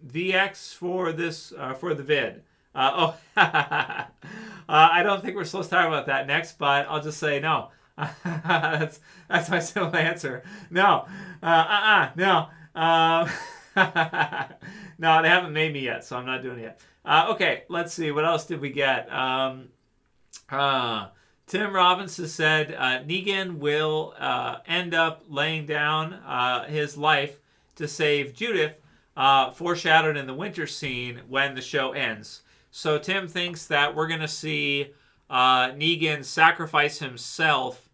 VX for this for the vid? I don't think we're supposed to talk about that next, but I'll just say no. that's my simple answer. No. No. No, they haven't made me yet, so I'm not doing it yet. Okay, let's see. What else did we get? Tim Robinson said Negan will end up laying down his life to save Judith, foreshadowed in the winter scene when the show ends. So Tim thinks that we're going to see Negan sacrifice himself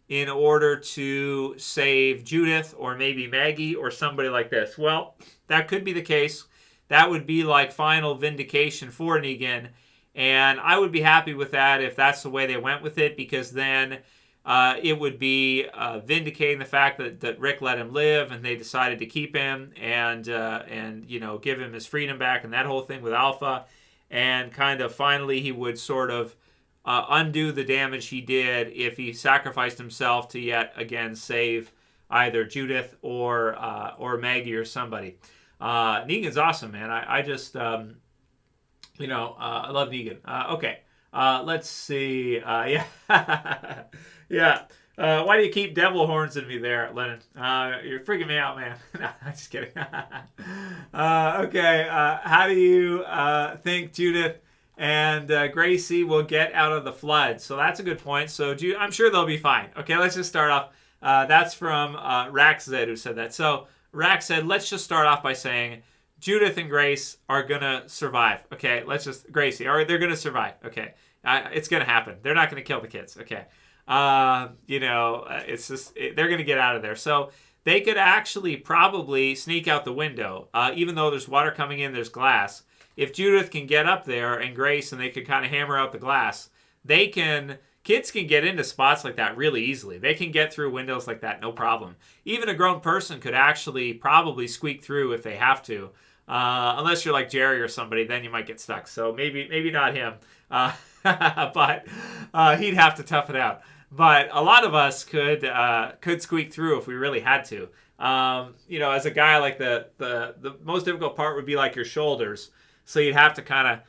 in order to save Judith or maybe Maggie or somebody like this. Well, that could be the case. That would be like final vindication for Negan. And I would be happy with that if that's the way they went with it, because then it would be vindicating the fact that Rick let him live and they decided to keep him and give him his freedom back and that whole thing with Alpha. And kind of finally he would sort of undo the damage he did if he sacrificed himself to yet again save either Judith or Maggie or somebody. Negan's awesome, man. I just, I love Negan. Okay, let's see. Yeah. Yeah. Why do you keep devil horns in me there, Lennon? You're freaking me out, man. No, I'm just kidding. Okay, how do you think Judith and Gracie will get out of the flood? So that's a good point. So I'm sure they'll be fine. Okay, let's just start off. That's from Raxzed who said that. So Rax said, let's just start off by saying Judith and Grace are going to survive. Okay, Gracie, all right, they're going to survive. Okay, it's going to happen. They're not going to kill the kids. Okay. It's just they're going to get out of there. So they could actually probably sneak out the window, even though there's water coming in, there's glass. If Judith can get up there and Grace, and they could kind of hammer out the glass, kids can get into spots like that really easily. They can get through windows like that, no problem. Even a grown person could actually probably squeak through if they have to. Unless you're like Jerry or somebody, then you might get stuck. So maybe not him. But he'd have to tough it out. But a lot of us could squeak through if we really had to. As a guy, like the most difficult part would be like your shoulders. So you'd have to try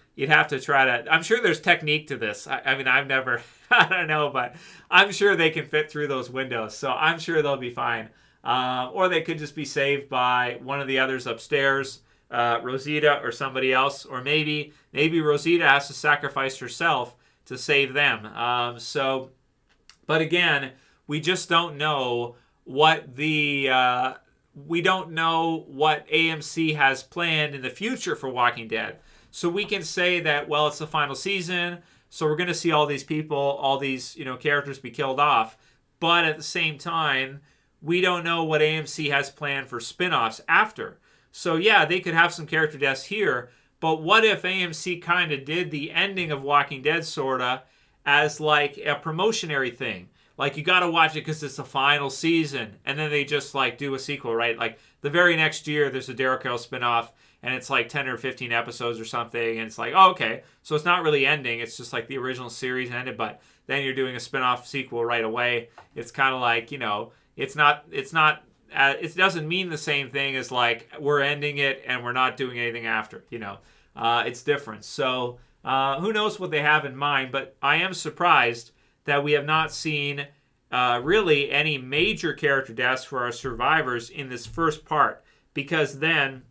to. I'm sure there's technique to this. I mean, I've never. I don't know, but I'm sure they can fit through those windows. So I'm sure they'll be fine. Or they could just be saved by one of the others upstairs, Rosita or somebody else. Or maybe Rosita has to sacrifice herself to save them. But again, we just don't know what we don't know what AMC has planned in the future for Walking Dead. So we can say that, well, it's the final season, so we're going to see all these people, all these characters be killed off. But at the same time, we don't know what AMC has planned for spin-offs after. So yeah, they could have some character deaths here, but what if AMC kind of did the ending of Walking Dead sorta as like a promotionary thing? Like, you got to watch it because it's the final season. And then they just, like, do a sequel, right? Like, the very next year, there's a Daryl and Carol spinoff, and it's, like, 10 or 15 episodes or something. And it's like, oh, okay. So it's not really ending. It's just, like, the original series ended, but then you're doing a spinoff sequel right away. It's kind of like, it doesn't mean the same thing as, like, we're ending it and we're not doing anything after, It's different. So who knows what they have in mind, but I am surprised that we have not seen really any major character deaths for our survivors in this first part, because then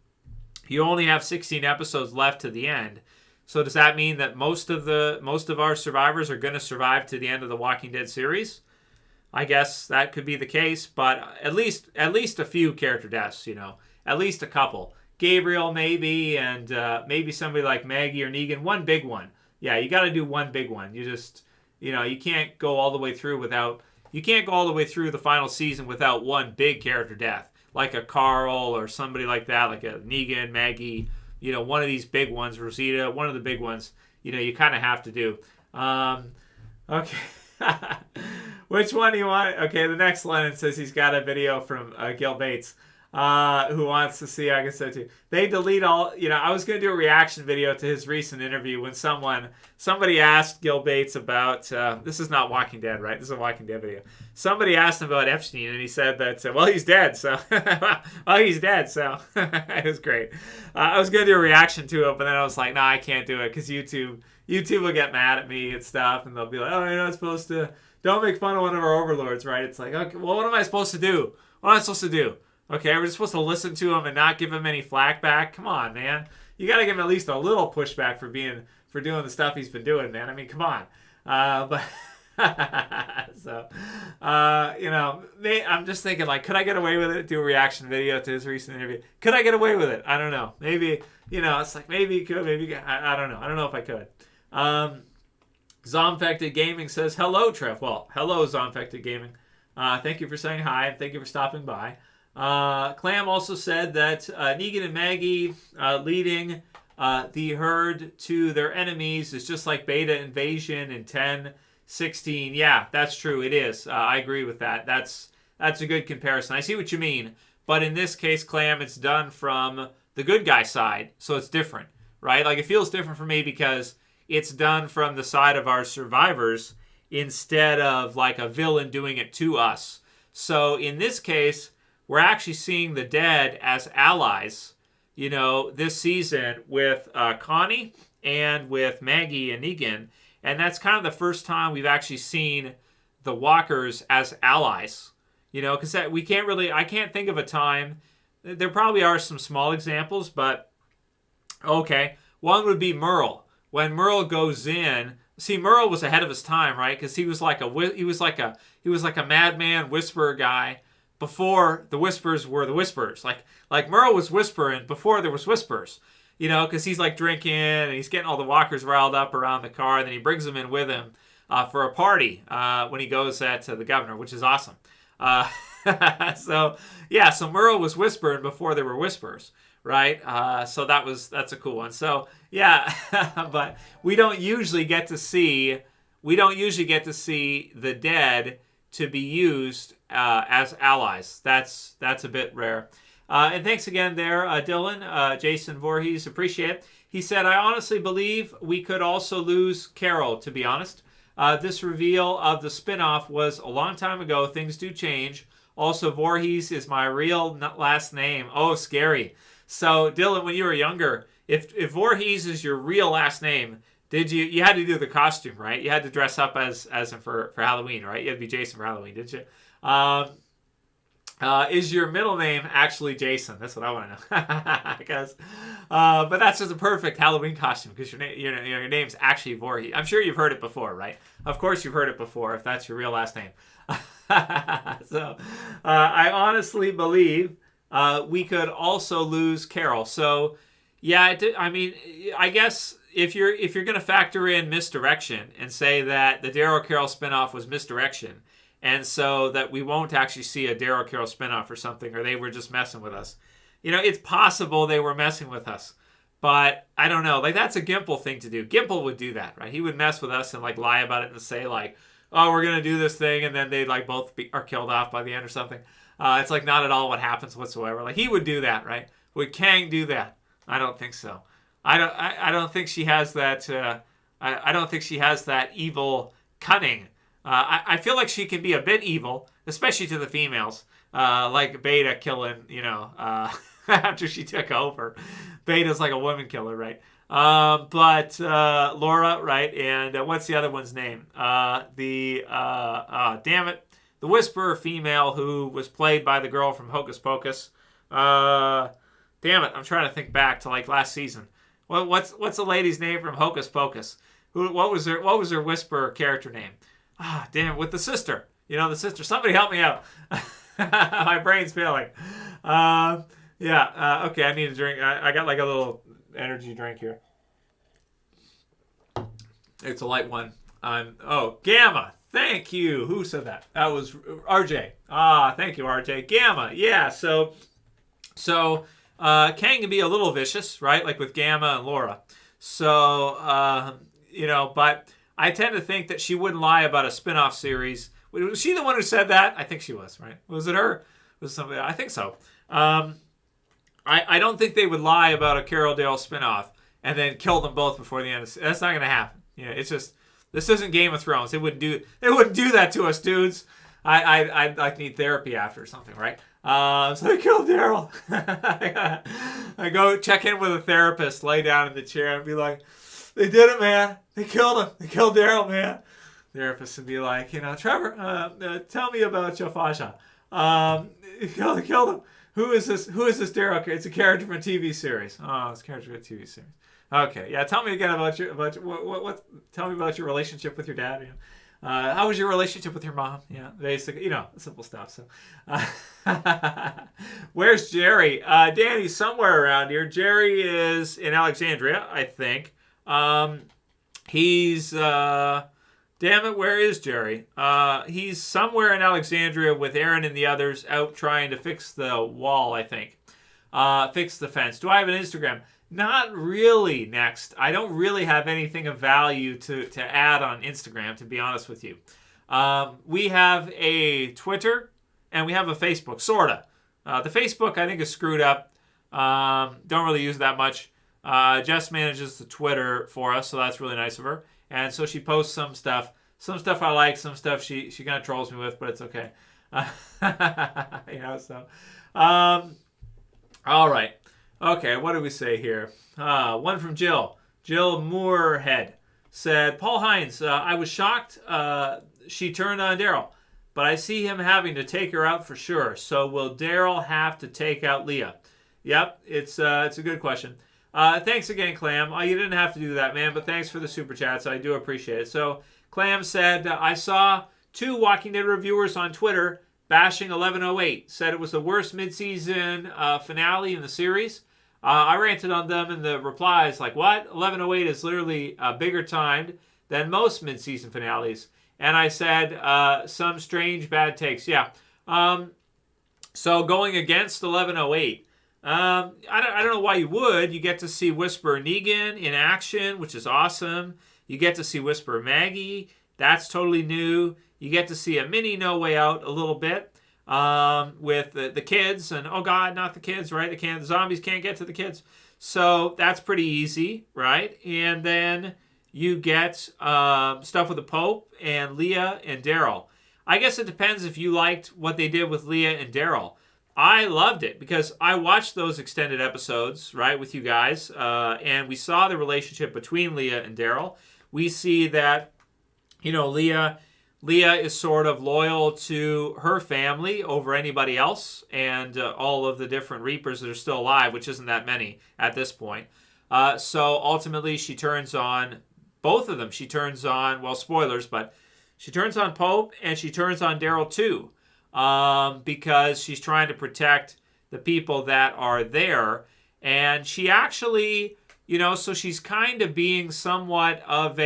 you only have 16 episodes left to the end. So does that mean that most of our survivors are going to survive to the end of the Walking Dead series? I guess that could be the case, but at least a few character deaths, at least a couple. Gabriel maybe, and maybe somebody like Maggie or Negan. One big one. Yeah, you got to do one big one. You can't go all the way through the final season without one big character death, like a Carl or somebody like that, like a Negan, Maggie, one of these big ones, Rosita, one of the big ones, you kind of have to do. Okay. Which one do you want? Okay, the next Lennon says he's got a video from Gil Bates. Who wants to see, I guess so too. They delete all, I was going to do a reaction video to his recent interview when somebody asked Gil Bates about, this is not Walking Dead, right? This is a Walking Dead video. Somebody asked him about Epstein, and he said that, well, he's dead, so. It was great. I was going to do a reaction to it, but then I was like, I can't do it, because YouTube will get mad at me and stuff, and they'll be like, oh, you're not supposed to, don't make fun of one of our overlords, right? It's like, okay, well, what am I supposed to do? Okay, we're just supposed to listen to him and not give him any flack back? Come on, man. You got to give him at least a little pushback for doing the stuff he's been doing, man. I mean, come on. I'm just thinking, like, could I get away with it? Do a reaction video to his recent interview. Could I get away with it? I don't know. Maybe, it's like, maybe you could, maybe you could. I don't know. I don't know if I could. Zombfected Gaming says, hello, Trev. Well, hello, Zombfected Gaming. Thank you for saying hi, and thank you for stopping by. Clam also said that Negan and Maggie leading the herd to their enemies is just like Beta Invasion in 10-16. Yeah, that's true. It is. I agree with that. That's a good comparison. I see what you mean. But in this case, Clam, it's done from the good guy side, so it's different, right? Like, it feels different for me because it's done from the side of our survivors instead of like a villain doing it to us. So in this case, we're actually seeing the dead as allies, this season with Connie and with Maggie and Negan. And that's kind of the first time we've actually seen the walkers as allies, because I can't think of a time. There probably are some small examples, but okay. One would be Merle. When Merle goes in, see, Merle was ahead of his time, right? Because he was like a madman whisperer guy before the whispers were the whispers. Like Merle was whispering before there was whispers, because he's like drinking and he's getting all the walkers riled up around the car, and then he brings them in with him. for a party when he goes to the governor, which is awesome. So yeah, so Merle was whispering before there were whispers, right? So that's a cool one. So yeah, but we don't usually get to see the dead to be used as allies. That's a bit rare. And thanks again there, Dylan, Jason Voorhees, appreciate it. He said, I honestly believe we could also lose Carol, to be honest. This reveal of the spinoff was a long time ago. Things do change. Also, Voorhees is my real last name. Oh, scary. So, Dylan, when you were younger, if Voorhees is your real last name, you had to do the costume, right? You had to dress up as for Halloween, right? You had to be Jason for Halloween, didn't you? Is your middle name actually Jason? That's what I want to know. Because, but that's just a perfect Halloween costume because your name's actually Voorhees. I'm sure you've heard it before, right? Of course you've heard it before if that's your real last name. So I honestly believe we could also lose Carol. So yeah, I mean, I guess if you're going to factor in misdirection and say that the Daryl Carol spinoff was misdirection, and so that we won't actually see a Daryl Carol spinoff or something, or they were just messing with us. It's possible they were messing with us. But I don't know. Like, that's a Gimple thing to do. Gimple would do that, right? He would mess with us and, like, lie about it and say, like, oh, we're going to do this thing, and then they, like, both are killed off by the end or something. It's, like, not at all what happens whatsoever. Like, he would do that, right? Would Kang do that? I don't think so. I don't think she has that, I don't think she has that evil cunning. I feel like she can be a bit evil, especially to the females, like Beta killing, after she took over. Beta's like a woman killer, right? But Laura, right? And what's the other one's name? Damn it, the Whisperer female who was played by the girl from Hocus Pocus. Damn it, I'm trying to think back to like last season. What's the lady's name from Hocus Pocus? What was her Whisperer character name? Damn, with the sister. The sister. Somebody help me out. My brain's failing. Okay, I need a drink. I got like a little energy drink here. It's a light one. Gamma. Thank you. Who said that? That was RJ. Thank you, RJ. Gamma. Yeah, so Kang can be a little vicious, right? Like with Gamma and Laura. So, but I tend to think that she wouldn't lie about a spin-off series. Was she the one who said that? I think she was, right? Was it her? Was it somebody? I think so. I don't think they would lie about a Carol Dale spin-off and then kill them both before the end. That's not going to happen. It's just, this isn't Game of Thrones. They wouldn't do that to us, dudes. I need therapy after or something, right? So they killed Daryl. I go check in with a therapist, lay down in the chair and be like, they did it, man. They killed him. They killed Daryl, man. Therapist would be like, Trevor, tell me about Jafasha. They killed him. Who is this Daryl? It's a character from a TV series. Oh, it's a character from a TV series. Okay, yeah. Tell me again about what? Tell me about your relationship with your dad. How was your relationship with your mom? Yeah, basically, simple stuff. So, where's Jerry? Danny's somewhere around here. Jerry is in Alexandria, I think. He's damn it, where is Jerry? He's somewhere in Alexandria with Aaron and the others out trying to fix the wall, I think. Fix the fence. Do I have an Instagram? Not really. Next, I don't really have anything of value to add on Instagram, to be honest with you. We have a Twitter and we have a Facebook, sorta. The Facebook I think is screwed up. Don't really use it that much. Jess manages the Twitter for us, so that's really nice of her. And so she posts some stuff. Some stuff I like, some stuff she kind of trolls me with, but it's okay. All right. Okay, what do we say here? One from Jill. Jill Moorhead said, Paul Hines, I was shocked she turned on Daryl, but I see him having to take her out for sure. So will Daryl have to take out Leah? Yep, it's a good question. Thanks again, Clam. You didn't have to do that, man, but thanks for the super chats. I do appreciate it. So Clam said, I saw 2 Walking Dead reviewers on Twitter bashing 1108. Said it was the worst mid-season finale in the series. I ranted on them in the replies like, what? 1108 is literally bigger timed than most mid-season finales. And I said some strange bad takes. Yeah. So going against 1108, I don't know why you would. You get to see Whisperer Negan in action, which is awesome. You get to see Whisperer Maggie. That's totally new. You get to see a mini No Way Out a little bit with the kids. And, oh, God, not the kids, right? The zombies can't get to the kids. So that's pretty easy, right? And then you get stuff with the Pope and Leah and Daryl. I guess it depends if you liked what they did with Leah and Daryl. I loved it because I watched those extended episodes, right, with you guys, and we saw the relationship between Leah and Daryl. We see that, Leah is sort of loyal to her family over anybody else and all of the different Reapers that are still alive, which isn't that many at this point. So ultimately she turns on both of them. She turns on, well, spoilers, but she turns on Pope and she turns on Daryl too, because she's trying to protect the people that are there. And she actually, so she's kind of being somewhat of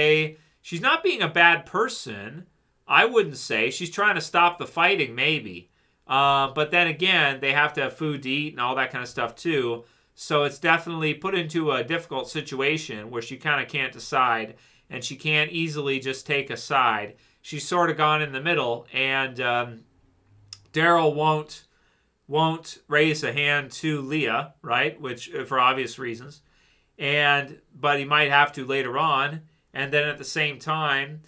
she's not being a bad person, I wouldn't say. She's trying to stop the fighting, maybe. But then again, they have to have food to eat and all that kind of stuff too. So it's definitely put into a difficult situation where she kind of can't decide, and she can't easily just take a side. She's sort of gone in the middle, and Daryl won't raise a hand to Leah, right? Which for obvious reasons, but he might have to later on. And then at the same time,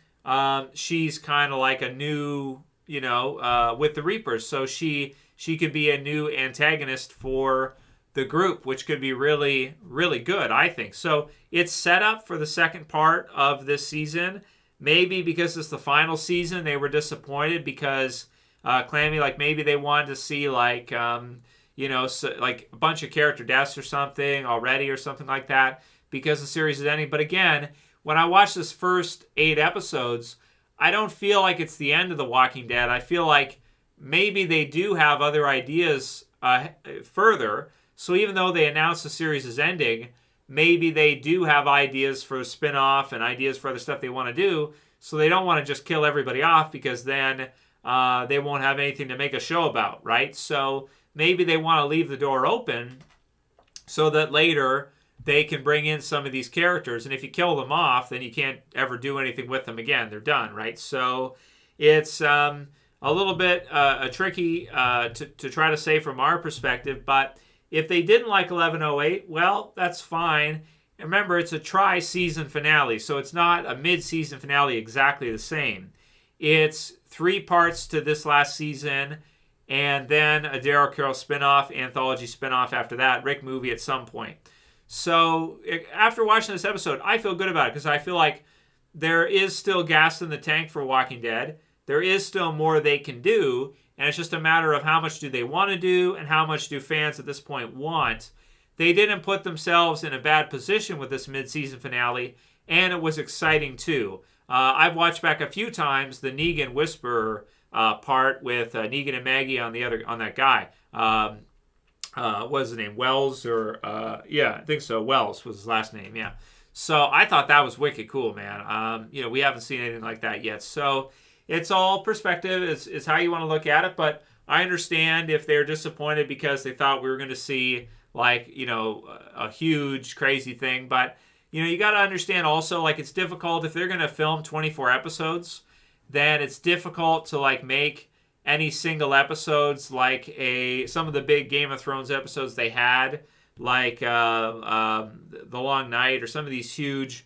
she's kind of like a new, with the Reapers, so she could be a new antagonist for the group, which could be really, really good, I think. So it's set up for the second part of this season. Maybe because it's the final season, they were disappointed because Clammy, maybe they wanted to see like a bunch of character deaths or something already or something like that because the series is ending. But again, when I watch this first 8 episodes, I don't feel like it's the end of The Walking Dead. I feel like maybe they do have other ideas further. So even though they announced the series is ending, maybe they do have ideas for a spinoff and ideas for other stuff they want to do. So they don't want to just kill everybody off because then they won't have anything to make a show about, right? So maybe they want to leave the door open so that later they can bring in some of these characters. And if you kill them off, then you can't ever do anything with them again. They're done, right? So it's a little bit tricky to try to say from our perspective, but if they didn't like 1108, well, that's fine. And remember, it's a tri-season finale, so it's not a mid-season finale exactly the same. It's 3 parts to this last season, and then a Daryl Carol spinoff, anthology spinoff after that, Rick movie at some point. So after watching this episode, I feel good about it because I feel like there is still gas in the tank for Walking Dead. There is still more they can do, and it's just a matter of how much do they want to do and how much do fans at this point want. They didn't put themselves in a bad position with this mid-season finale, and it was exciting too. I've watched back a few times the Negan Whisperer part with Negan and Maggie on that guy. What is his name? Wells yeah, I think so. Wells was his last name. Yeah. So I thought that was wicked cool, man. We haven't seen anything like that yet. So it's all perspective. It's how you want to look at it. But I understand if they're disappointed because they thought we were going to see a huge crazy thing. But you got to understand also it's difficult if they're going to film 24 episodes, then it's difficult to make any single episodes some of the big Game of Thrones episodes they had, The Long Night, or some of these huge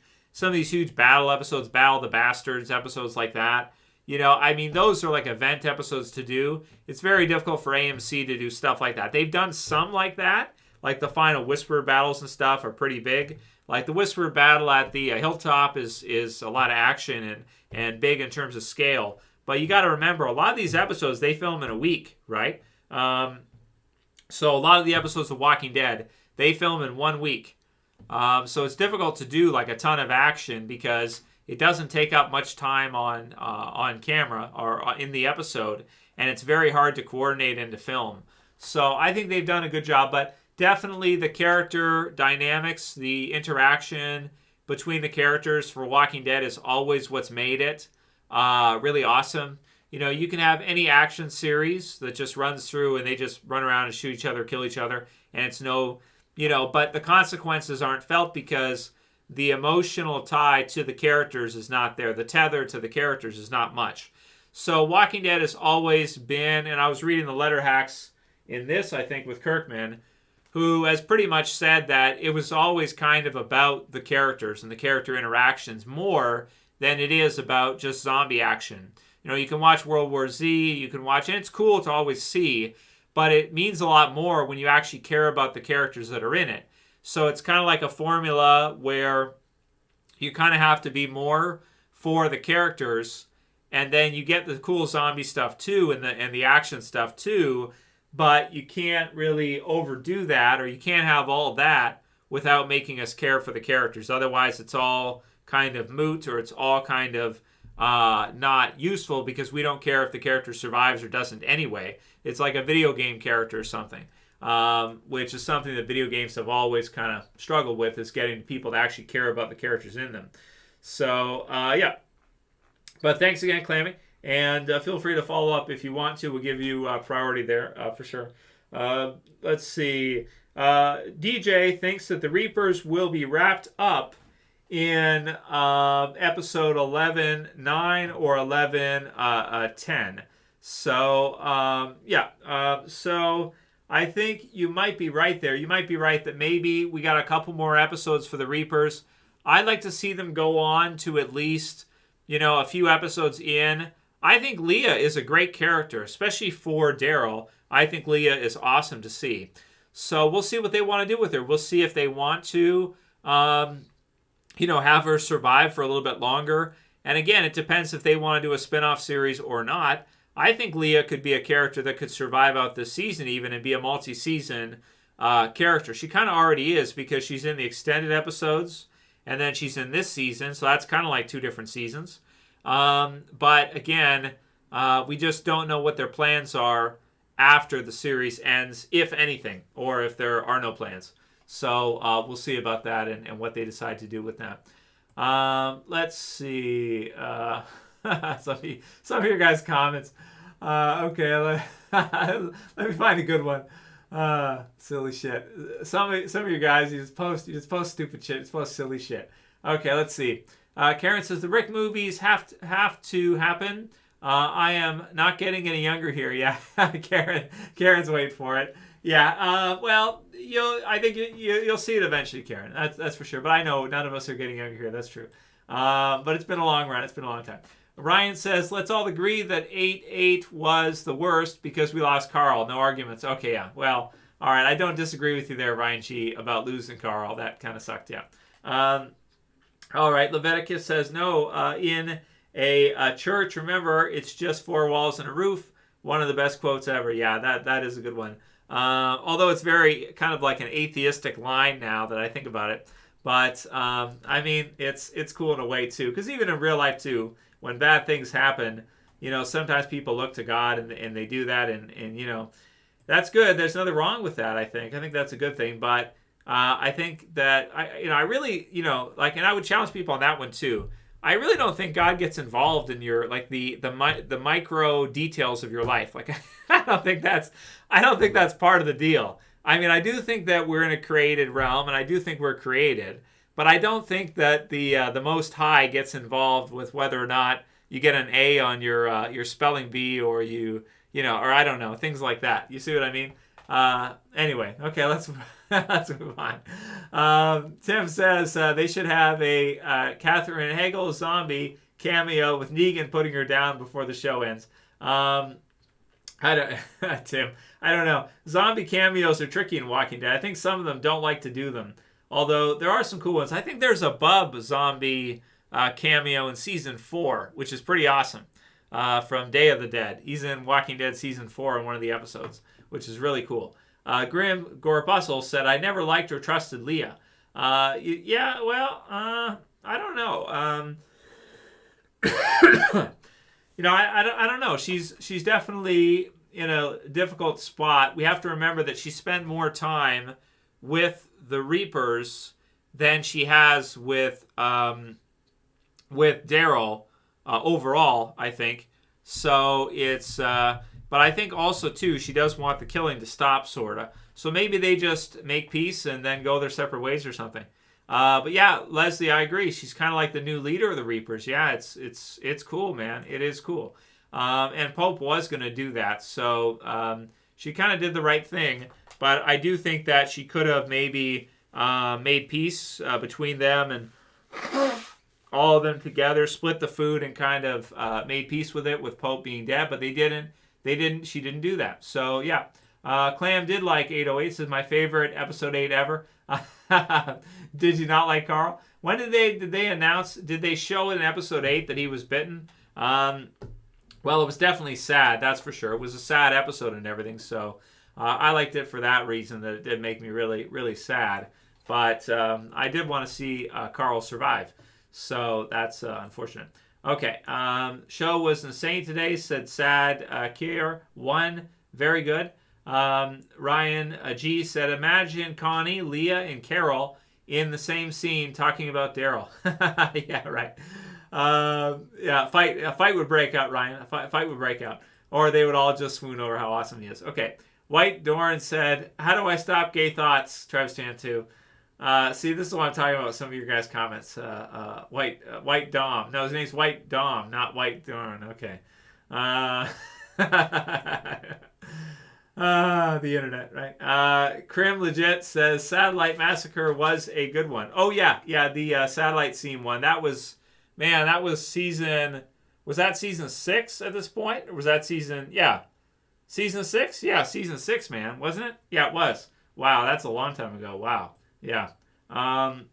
battle episodes, Battle of the Bastards episodes like that. Those are event episodes to do. It's very difficult for AMC to do stuff like that. They've done some like that, the final Whisperer battles and stuff are pretty big. The Whisperer battle at the Hilltop is a lot of action and big in terms of scale. But you got to remember, a lot of these episodes, they film in a week, right? So a lot of the episodes of Walking Dead, they film in 1 week. So it's difficult to do a ton of action because it doesn't take up much time on camera or in the episode, and it's very hard to coordinate into film. So I think they've done a good job, but definitely the character dynamics, the interaction between the characters for Walking Dead is always what's made it really awesome. You know, you can have any action series that just runs through and they just run around and shoot each other, kill each other, and it's no, you know, but the consequences aren't felt because the emotional tie to the characters is not there. The tether to the characters is not much. So Walking Dead has always been, and I was reading the letter hacks in this, I think, with Kirkman, who has pretty much said that it was always kind of about the characters and the character interactions more than it is about just zombie action. You know, you can watch World War Z, you can watch, and it's cool to always see, but it means a lot more when you actually care about the characters that are in it. So it's kind of like a formula where you kind of have to be more for the characters, and then you get the cool zombie stuff too, and the action stuff too, but you can't really overdo that, or you can't have all of that without making us care for the characters. Otherwise, it's all kind of moot, or it's all kind of not useful because we don't care if the character survives or doesn't anyway. It's like a video game character or something, which is something that video games have always kind of struggled with, is getting people to actually care about the characters in them. So, yeah. But thanks again, Clammy. And feel free to follow up if you want to. We'll give you priority there for sure. Let's see. DJ thinks that the Reapers will be wrapped up in episode 11:9 or 11:10. So, yeah. So I think you might be right there. You might be right that maybe we got a couple more episodes for the Reapers. I'd like to see them go on to at least, you know, a few episodes in. I think Leah is a great character, especially for Daryl. I think Leah is awesome to see. So we'll see what they want to do with her. We'll see if they want to, you know, have her survive for a little bit longer. And again, it depends if they want to do a spinoff series or not. I think Leah could be a character that could survive out this season even and be a multi-season character. She kind of already is because she's in the extended episodes and then she's in this season. So that's kind of like 2 different seasons. But again, we just don't know what their plans are after the series ends, if anything, or if there are no plans. So we'll see about that and what they decide to do with that. Let's see. Some of your guys' comments. Okay, let me find a good one. Silly shit. Some of you guys, you just post stupid shit. You just post silly shit. Okay, let's see. Karen says the Rick movies have to happen. I am not getting any younger here. Yeah, Karen's waiting for it. Yeah. Well, I think you'll see it eventually, Karen. That's for sure. But I know none of us are getting younger here. That's true. But it's been a long run. It's been a long time. Ryan says, let's all agree that 8-8 was the worst because we lost Carl. No arguments. Okay, yeah. Well, all right. I don't disagree with you there, Ryan G, about losing Carl. That kind of sucked, yeah. All right. Leviticus says, no, in a church, remember, it's just 4 walls and a roof. One of the best quotes ever. Yeah, that is a good one. Although it's very kind of like an atheistic line now that I think about it. But, I mean, it's cool in a way, too. Because even in real life, too, when bad things happen, you know, sometimes people look to God and they do that. And, you know, that's good. There's nothing wrong with that, I think. I think that's a good thing. But I think that, I really, you know, like, and I would challenge people on that one, too. I really don't think God gets involved in your, like, the micro details of your life. Like, I don't think that's part of the deal. I mean, I do think that we're in a created realm, and I do think we're created, but I don't think that the Most High gets involved with whether or not you get an A on your spelling bee, or or I don't know, things like that. You see what I mean? Anyway, okay, let's move on. Tim says they should have a Catherine Hagel zombie cameo with Negan putting her down before the show ends. Tim, I don't know. Zombie cameos are tricky in Walking Dead. I think some of them don't like to do them. Although there are some cool ones. I think there's a Bub zombie cameo in season 4, which is pretty awesome. From Day of the Dead. He's in Walking Dead season 4 in one of the episodes, which is really cool. Grim Gorbustle said, I never liked or trusted Leah. Yeah, well, I don't know. I don't know. She's definitely in a difficult spot. We have to remember that she spent more time with the Reapers than she has with Daryl overall, I think. So it's, but I think also too, she does want the killing to stop, sorta. So maybe they just make peace and then go their separate ways or something. But yeah, Leslie, I agree. She's kind of like the new leader of the Reapers. Yeah, it's cool, man. It is cool. And Pope was going to do that, so she kind of did the right thing. But I do think that she could have maybe made peace between them and all of them together, split the food, and kind of made peace with it, with Pope being dead. But they didn't. She didn't do that. So yeah, Clam did like 808. This is my favorite episode 8 ever. Did you not like Carl? When did they announce? Did they show in episode 8 that he was bitten? Well, it was definitely sad. That's for sure. It was a sad episode and everything. So I liked it for that reason. That it did make me really, really sad. But I did want to see Carl survive. So that's unfortunate. Okay. Show was insane today. Said sad. Kier 1. Very good. Ryan G said, imagine Connie, Leah, and Carol in the same scene talking about Daryl. Yeah, right. Yeah, a fight would break out, Ryan. A fight would break out. Or they would all just swoon over how awesome he is. Okay. White Dorn said, how do I stop gay thoughts? Travis Chan 2. See, this is what I'm talking about, some of your guys' comments. White Dom. No, his name's White Dom, not White Dorn. Okay. The internet, right? Crim Legit says Satellite Massacre was a good one. Oh yeah, the satellite scene one. That was season. Was that season 6 at this point, or was that season? Yeah, season 6. Yeah, season 6, man, wasn't it? Yeah, it was. Wow, that's a long time ago. Wow. Yeah. Clam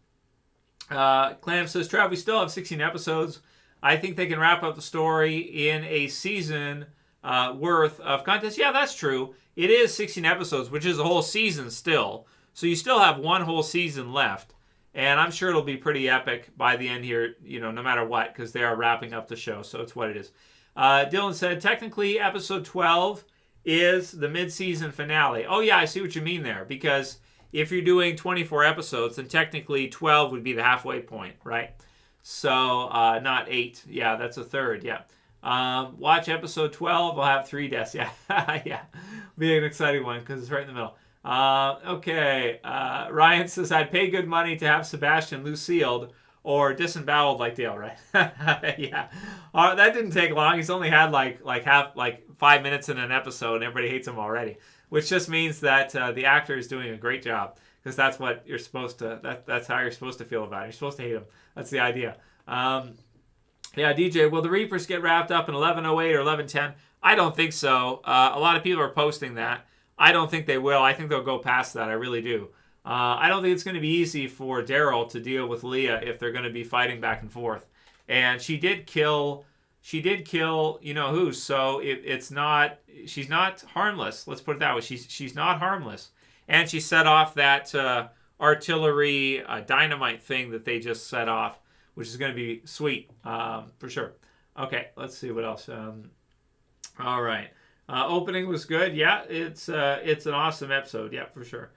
says, Trav, we still have 16 episodes. I think they can wrap up the story in a season worth of content. Yeah, that's true. It is 16 episodes, which is a whole season still. So you still have one whole season left. And I'm sure it'll be pretty epic by the end here, no matter what, because they are wrapping up the show. So it's what it is. Dylan said, technically, episode 12 is the mid-season finale. Oh, yeah, I see what you mean there. Because if you're doing 24 episodes, then technically 12 would be the halfway point, right? So, not 8. Yeah, that's a third, yeah. Watch episode 12. I'll have 3 deaths. Yeah, yeah. Be an exciting one because it's right in the middle. Okay. Ryan says, I'd pay good money to have Sebastian Lucille or disemboweled like Dale, right? Yeah. That didn't take long. He's only had like 5 minutes in an episode and everybody hates him already, which just means that the actor is doing a great job because that's what you're supposed to, that's how you're supposed to feel about it. You're supposed to hate him. That's the idea. Yeah, DJ, will the Reapers get wrapped up in 11:08 or 11:10? I don't think so. A lot of people are posting that. I don't think they will. I think they'll go past that. I really do. I don't think it's going to be easy for Daryl to deal with Leah if they're going to be fighting back and forth. And she did kill you know who. So she's not harmless. Let's put it that way. She's not harmless. And she set off that artillery dynamite thing that they just set off, which is going to be sweet for sure. Okay, let's see what else. All right. Opening was good. Yeah, it's an awesome episode. Yeah, for sure.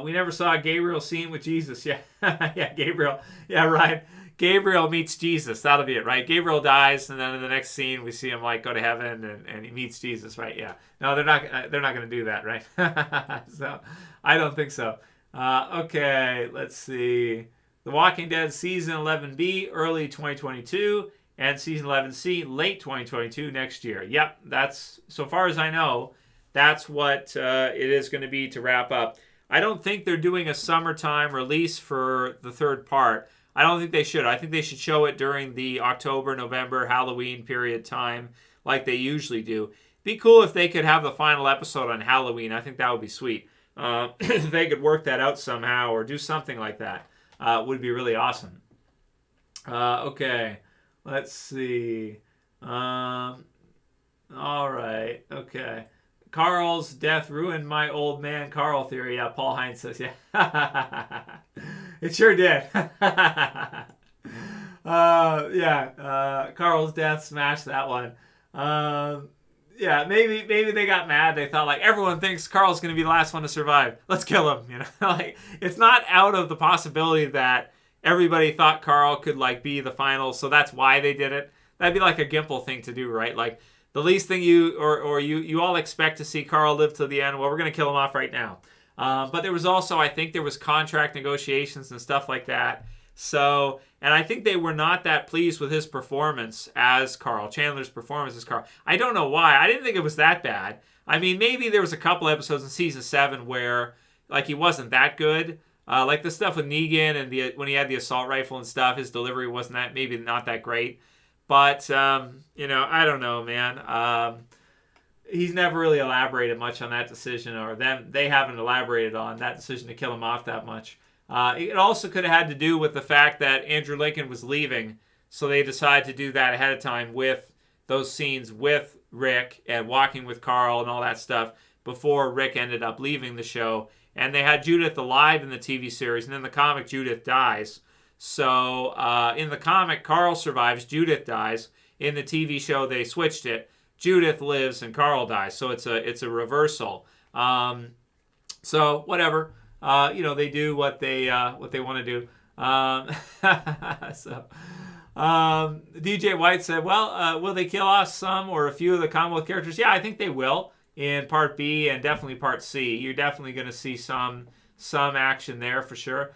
We never saw a Gabriel scene with Jesus. Yeah, yeah, Gabriel. Yeah, right. Gabriel meets Jesus. That'll be it, right? Gabriel dies, and then in the next scene we see him go to heaven, and he meets Jesus, right? Yeah. No, they're not going to do that, right? So I don't think so. Okay, let's see. The Walking Dead season 11B early 2022. And season 11C, late 2022, next year. Yep, that's, so far as I know, that's what it is going to be to wrap up. I don't think they're doing a summertime release for the third part. I don't think they should. I think they should show it during the October, November, Halloween period time like they usually do. Be cool if they could have the final episode on Halloween. I think that would be sweet. If they could work that out somehow or do something like that, would be really awesome. Okay. Let's see. All right. Okay. Carl's death ruined my old man Carl theory. Yeah, Paul Hines says, yeah. It sure did. Yeah. Carl's death smashed that one. Yeah, maybe they got mad. They thought like everyone thinks Carl's going to be the last one to survive. Let's kill him. You know, like it's not out of the possibility that everybody thought Carl could like be the final, so that's why they did it. That'd be like a Gimple thing to do, right? Like the least thing you all expect to see Carl live till the end. Well, we're going to kill him off right now. But there was also, I think there was contract negotiations and stuff like that. So, and I think they were not that pleased with his performance as Carl, Chandler's performance as Carl. I don't know why. I didn't think it was that bad. I mean, maybe there was a couple episodes in season 7 where like he wasn't that good. Like the stuff with Negan and when he had the assault rifle and stuff, his delivery wasn't that, maybe not that great. But, you know, I don't know, man. He's never really elaborated much on that decision, or they haven't elaborated on that decision to kill him off that much. It also could have had to do with the fact that Andrew Lincoln was leaving, so they decided to do that ahead of time with those scenes with Rick and walking with Carl and all that stuff before Rick ended up leaving the show. And they had Judith alive in the TV series, and in the comic, Judith dies. So in the comic, Carl survives, Judith dies. In the TV show, they switched it. Judith lives and Carl dies. So it's a reversal. So whatever. You know, they do what they want to do. So DJ White said, well, will they kill off some or a few of the Commonwealth characters? Yeah, I think they will in Part B and definitely Part C. You're definitely going to see some action there for sure.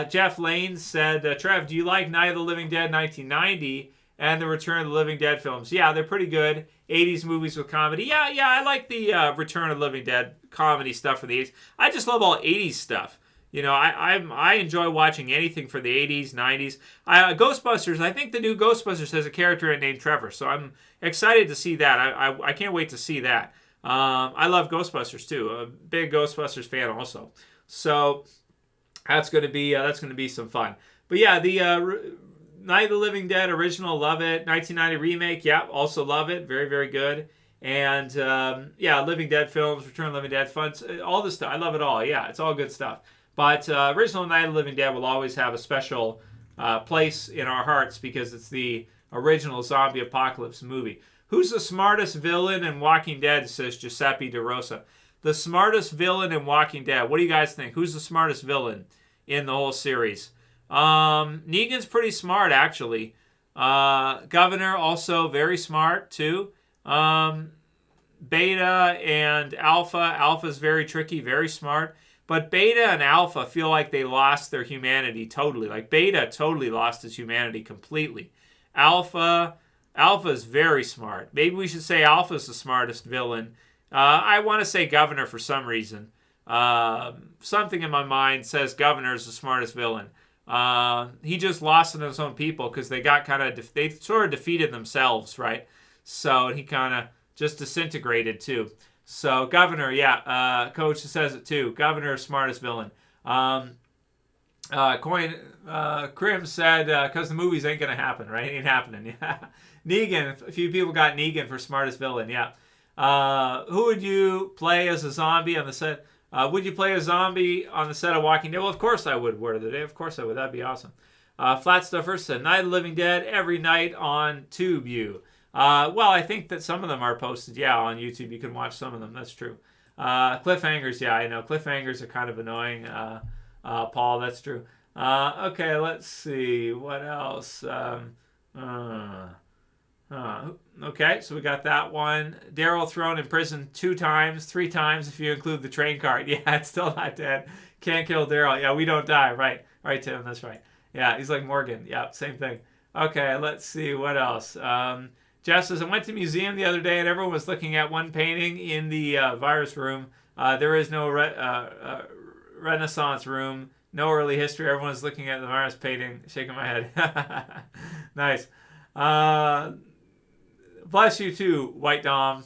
Jeff Lane said, Trev, do you like Night of the Living Dead 1990 and the Return of the Living Dead films? Yeah, they're pretty good. 80s movies with comedy. Yeah, I like the Return of the Living Dead comedy stuff from the 80s. I just love all 80s stuff. You know, I enjoy watching anything for the 80s, 90s. Ghostbusters, I think the new Ghostbusters has a character named Trevor, so I'm excited to see that. I can't wait to see that. I love Ghostbusters too. A big Ghostbusters fan also. So that's going to be some fun. But yeah, the Night of the Living Dead original, love it. 1990 remake, yeah, also love it. Very, very good. And yeah, Living Dead films, Return of the Living Dead, fun, all this stuff. I love it all. Yeah, it's all good stuff. But original Night of the Living Dead will always have a special place in our hearts because it's the original zombie apocalypse movie. Who's the smartest villain in Walking Dead, says Giuseppe DeRosa. The smartest villain in Walking Dead. What do you guys think? Who's the smartest villain in the whole series? Negan's pretty smart, actually. Governor, also very smart, too. Beta and Alpha. Alpha's very tricky, very smart. But Beta and Alpha feel like they lost their humanity totally. Like, Beta totally lost his humanity completely. Alpha's very smart. Maybe we should say Alpha's the smartest villain. I want to say Governor for some reason. Something in my mind says Governor's the smartest villain. He just lost in his own people because they got they sort of defeated themselves, right? So he kind of just disintegrated too. So Governor, yeah, Coach says it too. Governor, smartest villain. Krim said, because the movies ain't going to happen, right? Ain't happening. Yeah. Negan, a few people got Negan for smartest villain, yeah. Who would you play as a zombie on the set? Would you play a zombie on the set of Walking Dead? Well, of course I would, Word of the Day. Of course I would. That'd be awesome. Flat Stuffer said, Night of the Living Dead every night on TubeU. Well, I think that some of them are posted, yeah, on YouTube. You can watch some of them. That's true. Cliffhangers, yeah, I know. Cliffhangers are kind of annoying, Paul. That's true. Okay, let's see. What else? Okay, so we got that one. Daryl thrown in prison 3 times if you include the train cart. Yeah, it's still not dead. Can't kill Daryl. Yeah, we don't die. Right, Tim, that's right. Yeah, he's like Morgan. Yeah, same thing. Okay, let's see. What else? Jeff says, I went to a museum the other day and everyone was looking at one painting in the virus room. There is no Renaissance room. No early history. Everyone's looking at the virus painting. Shaking my head. Nice. Bless you too, White Dom.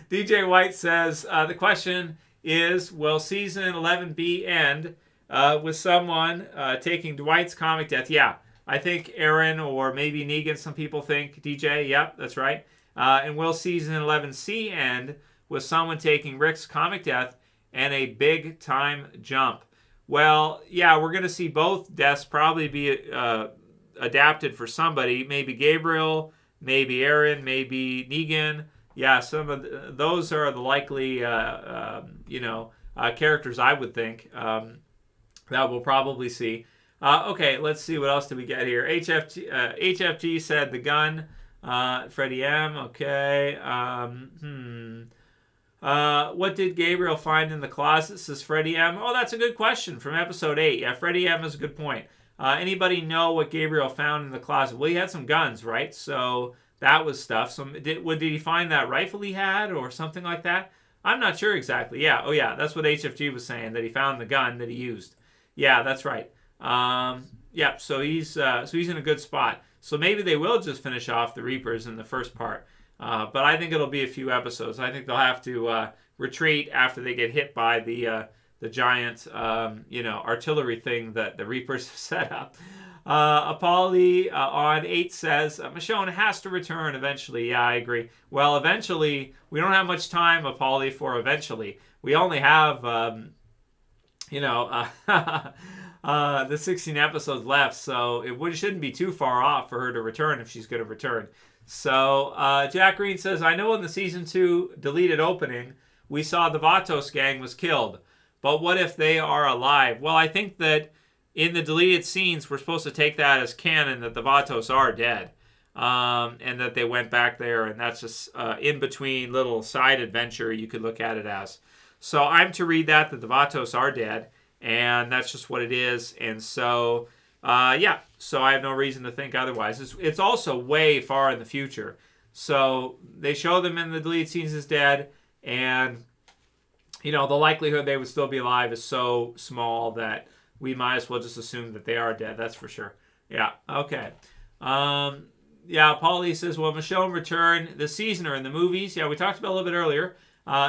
DJ White says, the question is, will season 11B end with someone taking Dwight's comic death? Yeah, I think Aaron or maybe Negan, some people think. DJ, yep, that's right. And will season 11C end with someone taking Rick's comic death and a big time jump? Well, yeah, we're going to see both deaths probably be adapted for somebody. Maybe Gabriel maybe Aaron, maybe Negan. Yeah, some of those are the likely, characters I would think that we'll probably see. Okay, let's see. What else did we get here? HFG said the gun. Freddie M. Okay. What did Gabriel find in the closet, says Freddie M. Oh, that's a good question from episode 8. Yeah, Freddie M is a good point. Anybody know what Gabriel found in the closet? Well, he had some guns, right? So that was stuff. So did he find that rifle he had or something like that? I'm not sure exactly. Yeah. Oh, yeah. That's what HFG was saying, that he found the gun that he used. Yeah, that's right. Yeah. So he's in a good spot. So maybe they will just finish off the Reapers in the first part. But I think it'll be a few episodes. I think they'll have to retreat after they get hit by the giant, artillery thing that the Reapers have set up. Apolly on 8 says, Michonne has to return eventually. Yeah, I agree. Well, eventually, we don't have much time, Apolly, for eventually. We only have, the 16 episodes left, so it shouldn't be too far off for her to return if she's going to return. So Jack Green says, I know in the season 2 deleted opening, we saw the Vatos gang was killed. But what if they are alive? Well, I think that in the deleted scenes, we're supposed to take that as canon, that the Vatos are dead. And that they went back there, and that's just in between little side adventure you could look at it as. So I'm to read that the Vatos are dead, and that's just what it is. And so, so I have no reason to think otherwise. It's also way far in the future. So they show them in the deleted scenes as dead, and, the likelihood they would still be alive is so small that we might as well just assume that they are dead. That's for sure. Yeah, okay. Paulie says, well, Michonne returned the season or in the movies. Yeah, we talked about it a little bit earlier.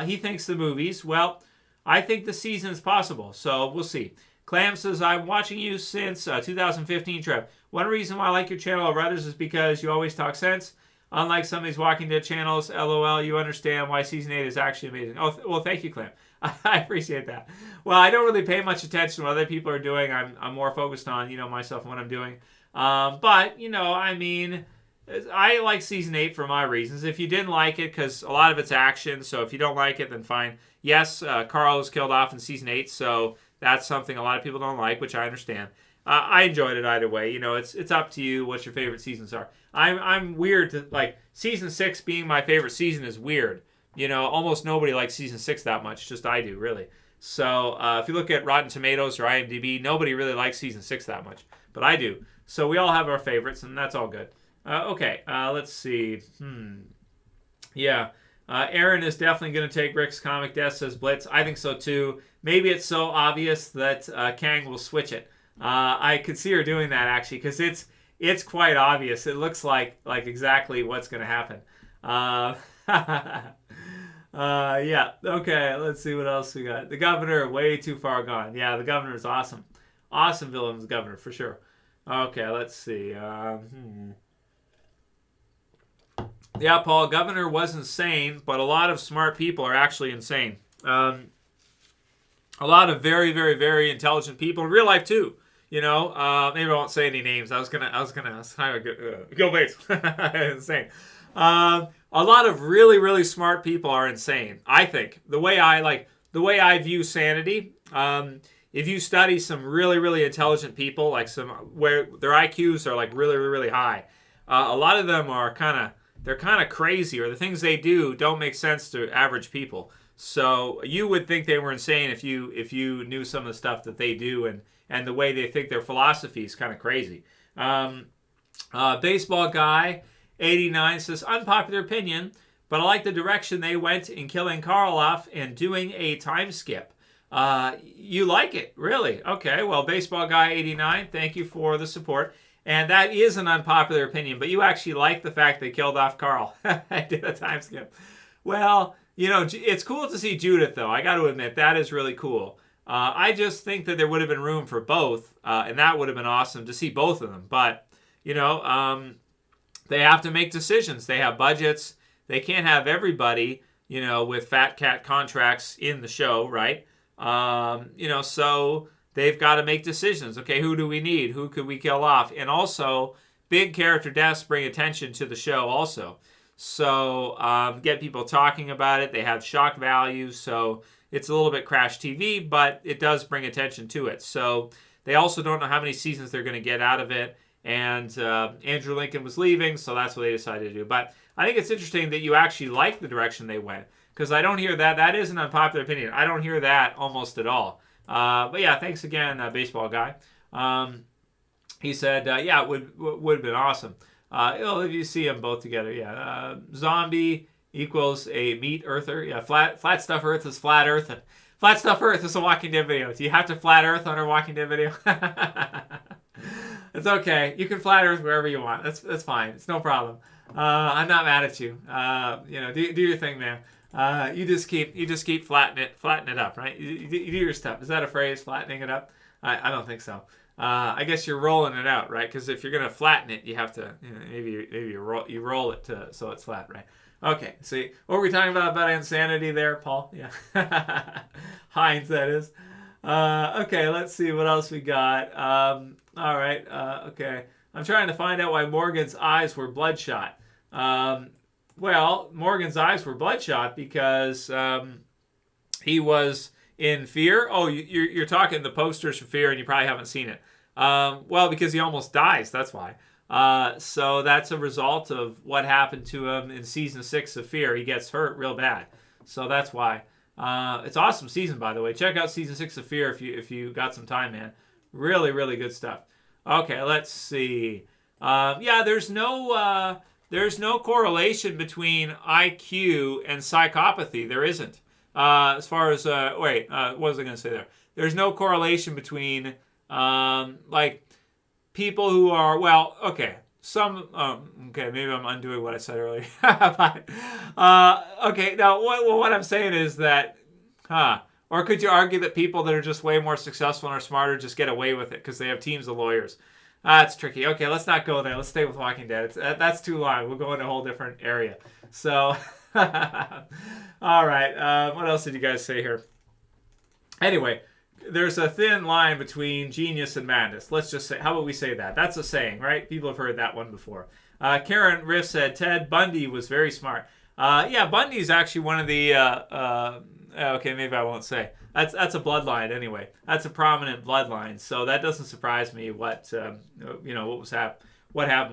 He thinks the movies. Well, I think the season is possible, so we'll see. Clam says, I'm watching you since 2015, Trev. One reason why I like your channel over others is because you always talk sense. Unlike some of these Walking Dead channels, LOL, you understand why Season 8 is actually amazing. Oh, well, thank you, Clam. I appreciate that. Well, I don't really pay much attention to what other people are doing. I'm more focused on, myself and what I'm doing. But, I like Season 8 for my reasons. If you didn't like it, because a lot of it's action, so if you don't like it, then fine. Yes, Carl was killed off in Season 8, so that's something a lot of people don't like, which I understand. I enjoyed it either way. It's up to you what your favorite seasons are. I'm weird to, Season 6 being my favorite season is weird. Almost nobody likes Season 6 that much, just I do, really. So if you look at Rotten Tomatoes or IMDb, nobody really likes Season 6 that much, but I do. So we all have our favorites, and that's all good. Okay, let's see. Aaron is definitely going to take Rick's comic death, says Blitz. I think so too. Maybe it's so obvious that Kang will switch it. I could see her doing that actually, because it's quite obvious. It looks like exactly what's going to happen. Okay, let's see what else we got. The governor, way too far gone. Yeah, the governor is awesome. Awesome villain, the governor, for sure. Okay, let's see. Yeah, Paul, governor was insane, but a lot of smart people are actually insane. A lot of very, very, very intelligent people in real life too. Maybe I won't say any names. I was gonna go Bates. Insane. A lot of really, really smart people are insane. I think the way I view sanity. If you study some really, really intelligent people, where their IQs are really, really, really high, a lot of them are they're kind of crazy, or the things they do don't make sense to average people. So you would think they were insane if you knew some of the stuff that they do and the way they think their philosophy is kind of crazy. Baseball guy 89 says, unpopular opinion, but I like the direction they went in killing Carl off and doing a time skip. You like it, really? Okay, well, baseball guy 89, thank you for the support. And that is an unpopular opinion, but you actually like the fact they killed off Carl. I did a time skip. Well, it's cool to see Judith, though. I got to admit, that is really cool. I just think that there would have been room for both, and that would have been awesome to see both of them. But, they have to make decisions. They have budgets. They can't have everybody, with fat cat contracts in the show, right? So they've got to make decisions. Okay, who do we need? Who could we kill off? And also big character deaths bring attention to the show also. So get people talking about it. They have shock value, so it's a little bit crash TV, but it does bring attention to it. So they also don't know how many seasons they're going to get out of it. And Andrew Lincoln was leaving, so that's what they decided to do. But I think it's interesting that you actually like the direction they went, because I don't hear that. That is an unpopular opinion. I don't hear that almost at all. But yeah, thanks again, baseball guy. He said, yeah, it would have been awesome. If you see them both together, yeah. Zombie equals a meat earther. Yeah, flat stuff Earth is flat Earth. Flat stuff Earth is a Walking Dead video. Do you have to flat Earth on our Walking Dead video? It's okay. You can flat Earth wherever you want. That's fine. It's no problem. I'm not mad at you. Do your thing, man. You just keep flattening it up, right? You do your stuff. Is that a phrase? Flattening it up? I don't think so. I guess you're rolling it out, right? Because if you're gonna flatten it, you have to maybe you roll it so it's flat, right? Okay. See, what were we talking about insanity there, Paul? Yeah, Heinz, that is. Okay, let's see what else we got. All right. Okay. I'm trying to find out why Morgan's eyes were bloodshot. Well, Morgan's eyes were bloodshot because he was in fear. Oh, you're talking the posters for Fear, and you probably haven't seen it. Well, because he almost dies. That's why. So that's a result of what happened to him in season 6 of Fear. He gets hurt real bad. So that's why. It's an awesome season, by the way. Check out season 6 of Fear if you got some time, man. Really, really good stuff. Okay, let's see. Yeah, there's no correlation between IQ and psychopathy. There isn't. As far as what was I going to say there? There's no correlation between like people who are okay. Maybe I'm undoing what I said earlier. But, okay, now what I'm saying is that, or could you argue that people that are just way more successful and are smarter just get away with it because they have teams of lawyers? It's tricky. Okay, let's not go there. Let's stay with Walking Dead. That's too long. We'll go in a whole different area. So, all right. What else did you guys say here? Anyway, there's a thin line between genius and madness. Let's just say, how about we say that? That's a saying, right? People have heard that one before. Karen Riff said, Ted Bundy was very smart. Yeah, Bundy is actually one of the, okay, maybe I won't say. That's a bloodline anyway. That's a prominent bloodline. So that doesn't surprise me what happened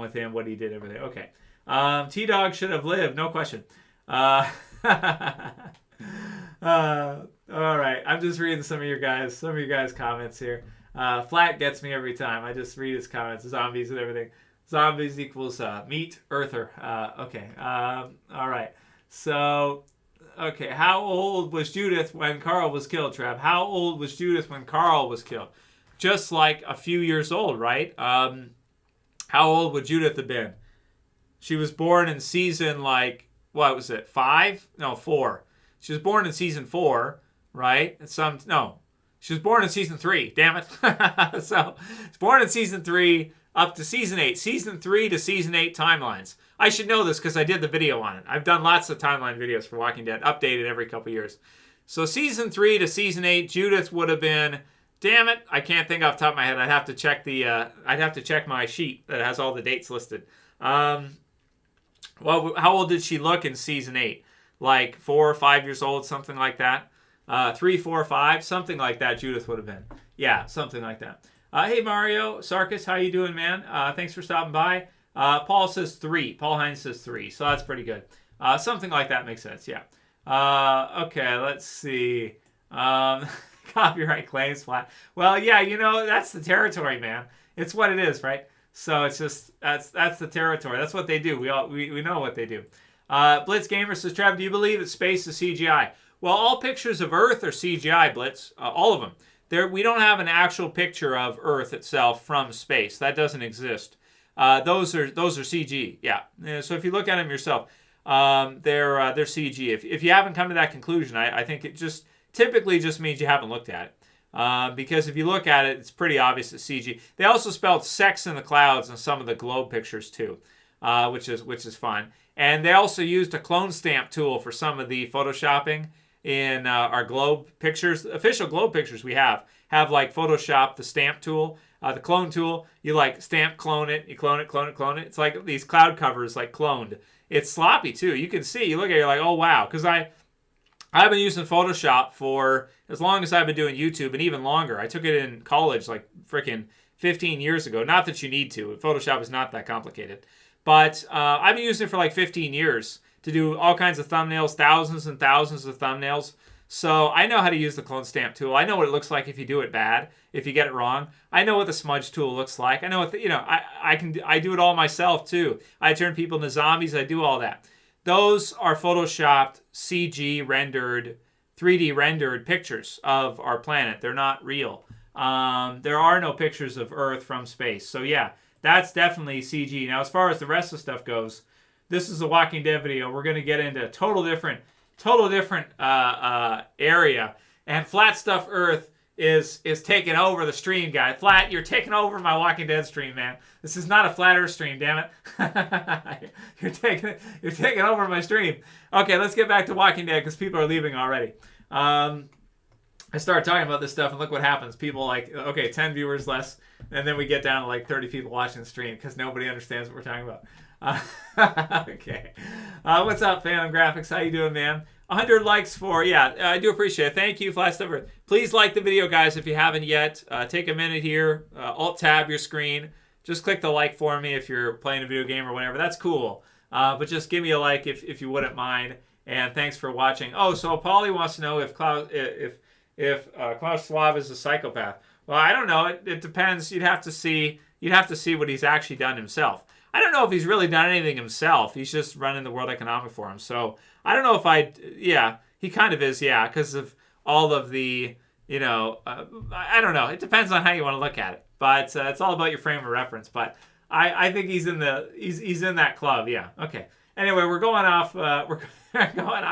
with him, what he did, everything. Okay. T-Dog should have lived, no question. All right, I'm just reading some of your guys' comments here. Flat gets me every time. I just read his comments, zombies and everything. Zombies equals meat earther. Okay. All right. So, okay. How old was Judith when Carl was killed, Trav? How old was Judith when Carl was killed? Just like a few years old, right? How old would Judith have been? She was born in season what was it? 5? No, 4. She was born in season 4, right? She was born in season 3. Damn it! So, she's born in season 3 up to season 8. Season 3 to season 8 timelines. I should know this because I did the video on it. I've done lots of timeline videos for Walking Dead, updated every couple years. So season 3 to season 8, Judith would have been. Damn it! I can't think off the top of my head. I'd have to check I'd have to check my sheet that has all the dates listed. Well, how old did she look in season 8? Like 4 or 5 years old, something like that. 3, 4, 5, something like that. Judith would have been. Yeah, something like that. Hey Mario Sarkis, how you doing, man? Thanks for stopping by. Paul says 3. Paul Hines says 3, so that's pretty good. Something like that makes sense. Yeah. Okay, let's see. Copyright claims flat. Well, yeah, that's the territory, man. It's what it is, right? So it's just that's the territory. That's what they do. We know what they do. Blitz Gamer says, Trav, do you believe that space is CGI? Well, all pictures of Earth are CGI, Blitz. All of them. We don't have an actual picture of Earth itself from space. That doesn't exist. Those are CG. Yeah. So if you look at them yourself, they're CG. If you haven't come to that conclusion, I think it just typically just means you haven't looked at it. Because if you look at it, it's pretty obvious it's CG. They also spelled sex in the clouds in some of the globe pictures too, which is fun. And they also used a clone stamp tool for some of the photoshopping. in our globe pictures, official globe pictures we have like Photoshop, the stamp tool, the clone tool. You like stamp clone it, you clone it, clone it, clone it. It's like these cloud covers like cloned. It's sloppy too. You can see, you look at it, you're like, oh wow. Because I've been using Photoshop for as long as I've been doing YouTube, and even longer. I took it in college like freaking 15 years ago. Not that you need to. Photoshop is not that complicated. But I've been using it for like 15 years to do all kinds of thumbnails, thousands and thousands of thumbnails. So I know how to use the clone stamp tool. I know what it looks like if you do it bad, if you get it wrong. I know what the smudge tool looks like. I know what I do it all myself too. I turn people into zombies. I do all that. Those are photoshopped, CG rendered, 3D rendered pictures of our planet. They're not real. There are no pictures of Earth from space. So yeah, that's definitely CG. Now, as far as the rest of the stuff goes, this is a Walking Dead video. We're going to get into a total different area. And Flat Stuff Earth is taking over the stream, guys. Flat, you're taking over my Walking Dead stream, man. This is not a Flat Earth stream, damn it. You're taking over my stream. Okay, let's get back to Walking Dead because people are leaving already. I started talking about this stuff and look what happens. People like, okay, 10 viewers less, and then we get down to like 30 people watching the stream because nobody understands what we're talking about. Okay. What's up, Phantom Graphics? How you doing, man? 100 likes for, yeah, I do appreciate it. Thank you, Flash Earth. Please like the video, guys, if you haven't yet. Take a minute here, Alt-tab your screen. Just click the like for me if you're playing a video game or whatever. That's cool. But just give me a like if you wouldn't mind. And thanks for watching. Oh, so Polly wants to know if Klaus Schwab is a psychopath. Well, I don't know. It depends. You'd have to see what he's actually done himself. I don't know if he's really done anything himself. He's just running the World Economic Forum. So I don't know if yeah, he kind of is, yeah, because of all of the, I don't know. It depends on how you want to look at it. But it's all about your frame of reference. But I think he's in that club, yeah. Okay. Anyway, we're going off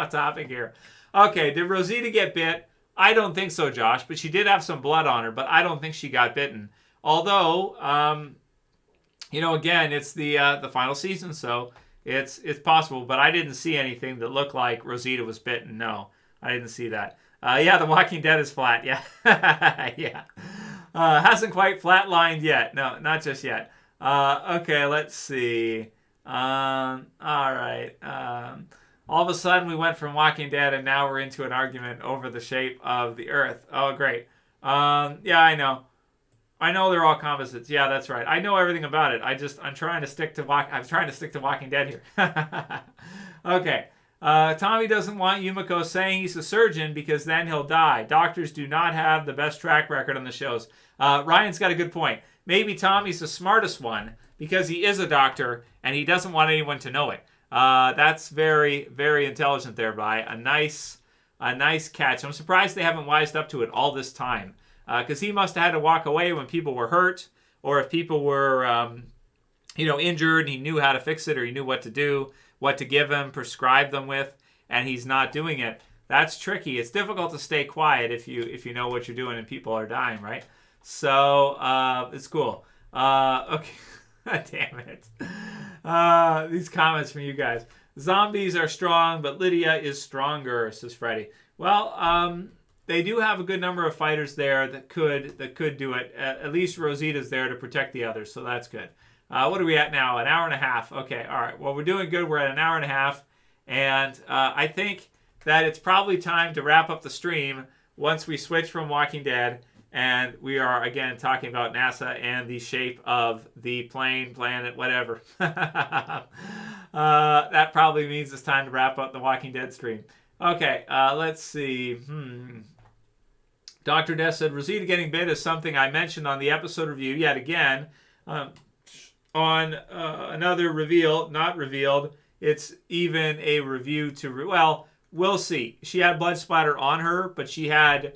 topic here. Okay, did Rosita get bit? I don't think so, Josh, but she did have some blood on her, but I don't think she got bitten. Although, again, it's the final season, so it's possible, but I didn't see anything that looked like Rosita was bitten. No, I didn't see that. Yeah, The Walking Dead is flat. Yeah. Yeah. Hasn't quite flatlined yet. No, not just yet. Okay, let's see. All right. All of a sudden, we went from Walking Dead, and now we're into an argument over the shape of the Earth. Oh, great. Yeah, I know. I know they're all composites. Yeah, that's right. I know everything about it. I'm trying to stick to Walking Dead here. Okay. Tommy doesn't want Yumiko saying he's a surgeon because then he'll die. Doctors do not have the best track record on the shows. Ryan's got a good point. Maybe Tommy's the smartest one because he is a doctor and he doesn't want anyone to know it. That's very, very intelligent there, by a nice catch. I'm surprised they haven't wised up to it all this time, because he must have had to walk away when people were hurt, or if people were, injured, and he knew how to fix it, or he knew what to do, what to give them, prescribe them with, and he's not doing it. That's tricky. It's difficult to stay quiet if you know what you're doing and people are dying, right? So it's cool. Okay. Damn it. These comments from you guys. Zombies are strong, but Lydia is stronger, says Freddie. Well, they do have a good number of fighters there that could do it. At least Rosita's there to protect the others, so that's good. What are we at now? An hour and a half. Okay, all right. Well, we're doing good. We're at an hour and a half. And I think that it's probably time to wrap up the stream once we switch from Walking Dead. And we are, again, talking about NASA and the shape of the plane, planet, whatever. That probably means it's time to wrap up the Walking Dead stream. Okay, let's see. Dr. Death said, Rosita getting bit is something I mentioned on the episode review yet again. On another reveal, not revealed, it's even a review to... well, we'll see. She had blood splatter on her, but she had...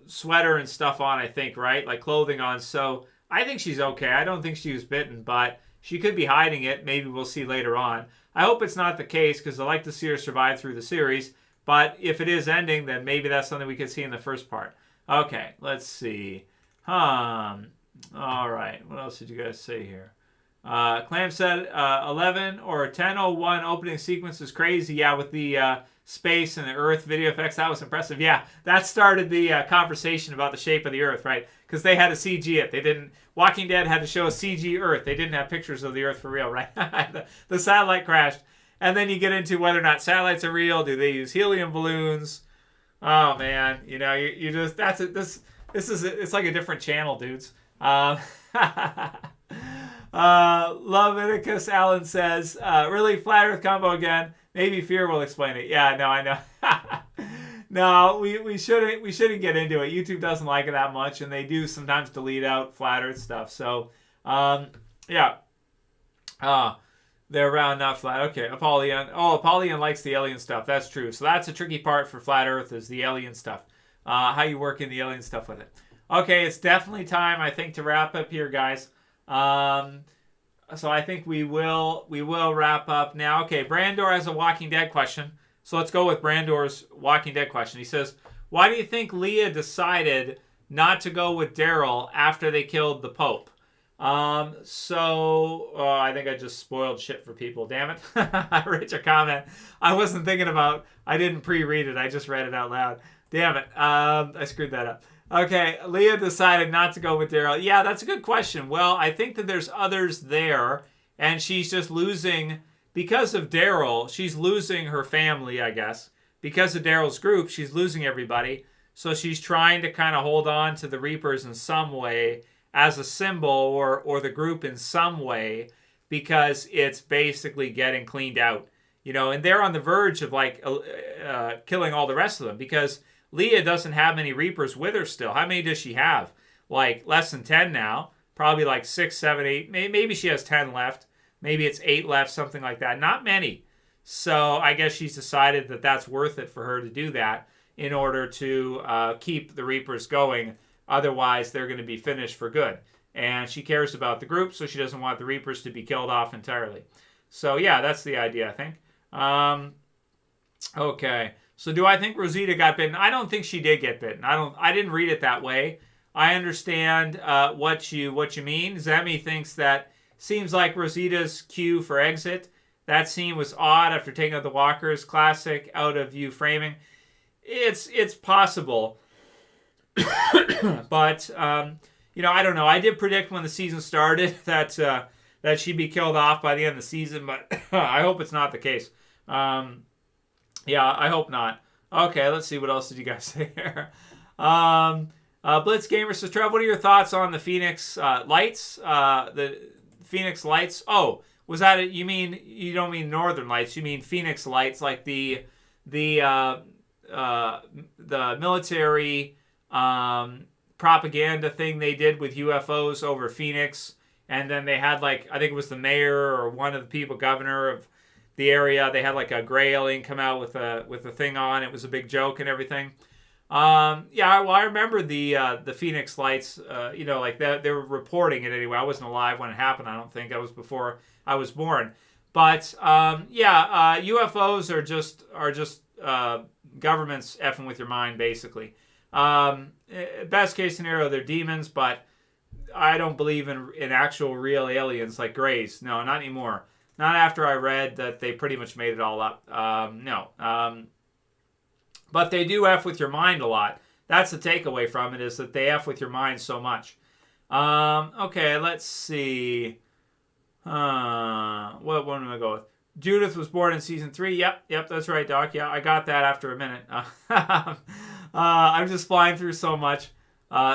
sweater and stuff on, I think, right? Like clothing on. So I think she's okay. I don't think she was bitten, but she could be hiding it. Maybe we'll see later on. I hope it's not the case because I like to see her survive through the series. But if it is ending, then maybe that's something we could see in the first part. Okay, let's see. All right. What else did you guys say here? Clam said 11 or 10:01 opening sequence is crazy. Yeah, with the space and the Earth video effects. That was impressive. Yeah, that started the conversation about the shape of the Earth, right? Because they had to CG it. They didn't. Walking Dead had to show a CG Earth. They didn't have pictures of the Earth for real, right? the satellite crashed, and then you get into whether or not satellites are real. Do they use helium balloons? Oh man, you just it's like a different channel, dudes. Leviticus Allen says, really flat Earth combo again. Maybe Fear will explain it. Yeah, no, I know. No, we shouldn't get into it. YouTube doesn't like it that much, and they do sometimes delete out flat Earth stuff. So, yeah. They're round, not flat. Okay, Apollyon. Oh, Apollyon likes the alien stuff. That's true. So that's a tricky part for flat Earth is the alien stuff. How you work in the alien stuff with it. Okay, it's definitely time, I think, to wrap up here, guys. So I think we will wrap up now. Okay, Brandor has a Walking Dead question. So let's go with Brandor's Walking Dead question. He says, why do you think Leah decided not to go with Daryl after they killed the Pope? I think I just spoiled shit for people. Damn it. I read your comment. I wasn't thinking about, I didn't pre-read it. I just read it out loud. Damn it. I screwed that up. Okay, Leah decided not to go with Daryl. Yeah, that's a good question. Well, I think that there's others there, and she's just losing, because of Daryl, she's losing her family, I guess. Because of Daryl's group, she's losing everybody. So she's trying to kind of hold on to the Reapers in some way as a symbol or the group in some way because it's basically getting cleaned out. And they're on the verge of killing all the rest of them because Leah doesn't have many Reapers with her still. How many does she have? Like less than 10 now. Probably like 6, 7, 8. Maybe she has 10 left. Maybe it's 8 left, something like that. Not many. So I guess she's decided that that's worth it for her to do that in order to keep the Reapers going. Otherwise, they're going to be finished for good. And she cares about the group, so she doesn't want the Reapers to be killed off entirely. So yeah, that's the idea, I think. Okay. So do I think Rosita got bitten? I don't think she did get bitten. I didn't read it that way. I understand what you mean. Zemi thinks that seems like Rosita's cue for exit. That scene was odd after taking out the walkers. Classic out of view framing. It's possible. But I don't know. I did predict when the season started that she'd be killed off by the end of the season, but I hope it's not the case. Yeah, I hope not. Okay, let's see. What else did you guys say here? Blitz Gamer says, Trev, what are your thoughts on the Phoenix Lights? The Phoenix Lights. Oh, was that it? You don't mean Northern Lights. You mean Phoenix Lights, like the military propaganda thing they did with UFOs over Phoenix. And then they had I think it was the mayor or one of the people, governor of the area. They had a gray alien come out with a thing on. It was a big joke and everything. Yeah, well, I remember the Phoenix Lights. They were reporting it anyway. I wasn't alive when it happened. I don't think. I was before I was born. But UFOs are just governments effing with your mind, basically. Best case scenario, they're demons, but I don't believe in actual real aliens like Greys. No, not anymore. Not after I read that they pretty much made it all up. No. But they do F with your mind a lot. That's the takeaway from it, is that they F with your mind so much. Okay, let's see. What one am I go with? Judith was born in season 3. Yep, that's right, Doc. Yeah, I got that after a minute. I'm just flying through so much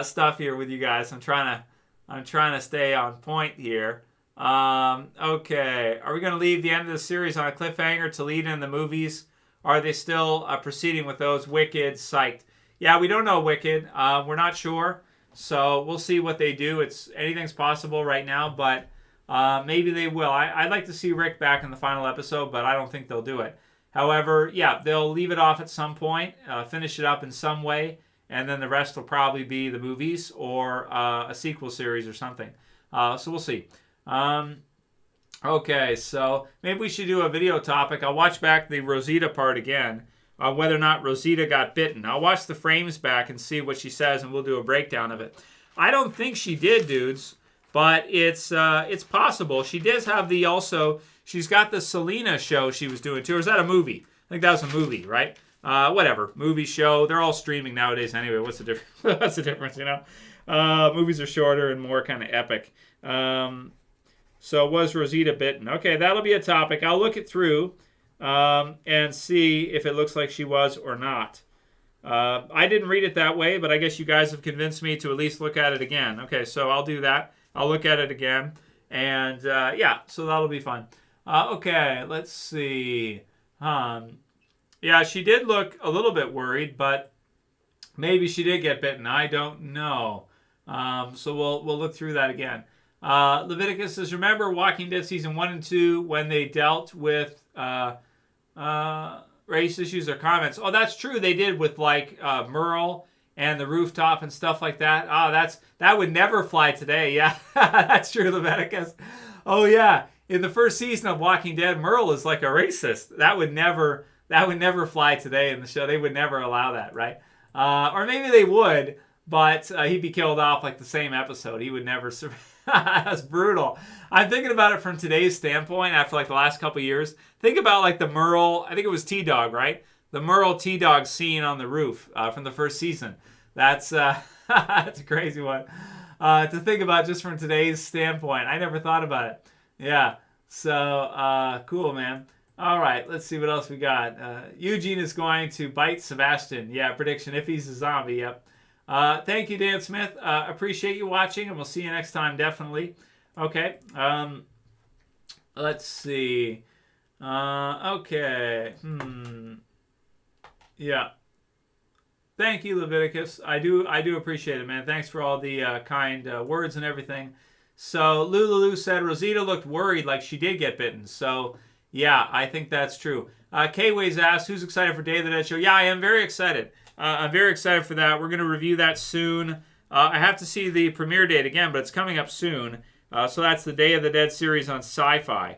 stuff here with you guys. I'm trying to stay on point here. Okay, are we going to leave the end of the series on a cliffhanger to lead in the movies? Are they still proceeding with those? Wicked, psyched. Yeah, we don't know Wicked. We're not sure. So we'll see what they do. Anything's possible right now, but maybe they will. I'd like to see Rick back in the final episode, but I don't think they'll do it. However, yeah, they'll leave it off at some point, finish it up in some way, and then the rest will probably be the movies or a sequel series or something. So we'll see. Okay, so maybe we should do a video topic. I'll watch back the Rosita part again, whether or not Rosita got bitten. I'll watch the frames back and see what she says, and we'll do a breakdown of it. I don't think she did, dudes, but it's possible. She does have she's got the Selena show she was doing too, or is that a movie? I think that was a movie, right? Whatever, movie, show. They're all streaming nowadays anyway. What's the difference? What's the difference, you know? Movies are shorter and more kind of epic. So was Rosita bitten? Okay, that'll be a topic. I'll look it through and see if it looks like she was or not. I didn't read it that way, but I guess you guys have convinced me to at least look at it again. Okay, so I'll do that. I'll look at it again. And yeah, so that'll be fun. Okay, let's see. Yeah, she did look a little bit worried, but maybe she did get bitten. I don't know. So we'll look through that again. Leviticus says, remember Walking Dead season 1 and 2 when they dealt with race issues or comments? Oh, that's true. They did with like Merle and the rooftop and stuff like that. Oh, that would never fly today. Yeah, that's true, Leviticus. Oh yeah, in the first season of Walking Dead, Merle is like a racist. That would never fly today in the show. They would never allow that, right? Or maybe they would, but he'd be killed off like the same episode. He would never survive. That's brutal. I'm thinking about it from today's standpoint after like the last couple years. Think about like the Merle, I think it was T-Dog, right? The Merle T-Dog scene on the roof from the first season. That's that's a crazy one to think about just from today's standpoint. I never thought about it. Yeah, so cool, man. All right, let's see what else we got. Eugene is going to bite Sebastian. Yeah, prediction if he's a zombie. Yep. Thank you, Dan Smith. Appreciate you watching, and we'll see you next time, definitely. Okay. Let's see. Okay. Yeah. Thank you, Leviticus. I do appreciate it, man. Thanks for all the kind words and everything. So Lulu said Rosita looked worried like she did get bitten. So yeah, I think that's true. K-Ways asked, who's excited for Day of the Dead show? Yeah, I am very excited. I'm very excited for that. We're going to review that soon. I have to see the premiere date again, but it's coming up soon. So that's the Day of the Dead series on Sci-Fi.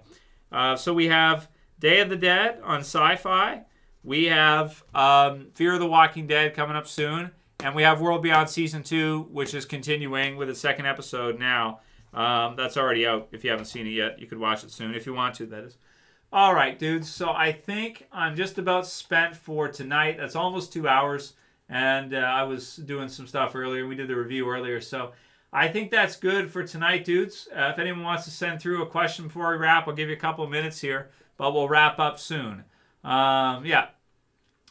So we have Day of the Dead on Sci-Fi. We have Fear of the Walking Dead coming up soon. And we have World Beyond Season 2, which is continuing with its second episode now. That's already out. If you haven't seen it yet, you could watch it soon. If you want to, that is. All right, dudes. So I think I'm just about spent for tonight. That's almost 2 hours. And I was doing some stuff earlier. We did the review earlier. So I think that's good for tonight, dudes. If anyone wants to send through a question before we wrap, I'll give you a couple of minutes here. But we'll wrap up soon. Yeah,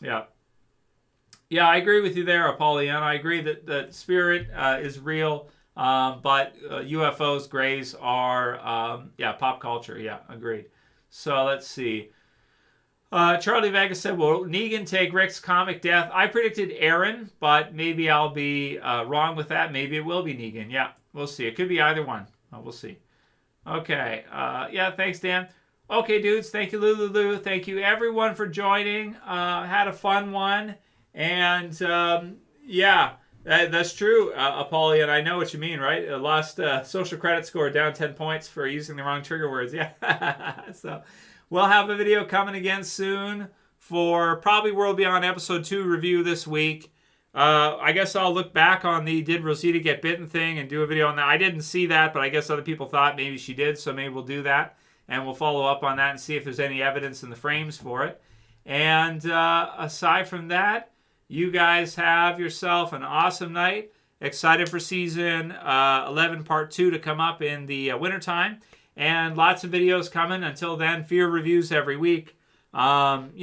I agree with you there, Apollyon. I agree that spirit is real. But UFOs, grays are, pop culture. Yeah, agreed. So let's see. Charlie Vegas said, will Negan take Rick's comic death? I predicted Aaron, but maybe I'll be wrong with that. Maybe it will be Negan. Yeah, we'll see. It could be either one. We'll see. Okay. Yeah, thanks, Dan. Okay, dudes. Thank you, Lulu. Thank you, everyone, for joining. Had a fun one. And, yeah. That's true, Apollyon. I know what you mean, right? Lost social credit score, down 10 points for using the wrong trigger words. Yeah. So we'll have a video coming again soon for probably World Beyond Episode 2 review this week. I guess I'll look back on the Did Rosita Get Bitten thing and do a video on that. I didn't see that, but I guess other people thought maybe she did, so maybe we'll do that. And we'll follow up on that and see if there's any evidence in the frames for it. And aside from that, you guys have yourself an awesome night. Excited for season 11 part 2 to come up in the wintertime. And lots of videos coming. Until then, Fear reviews every week. World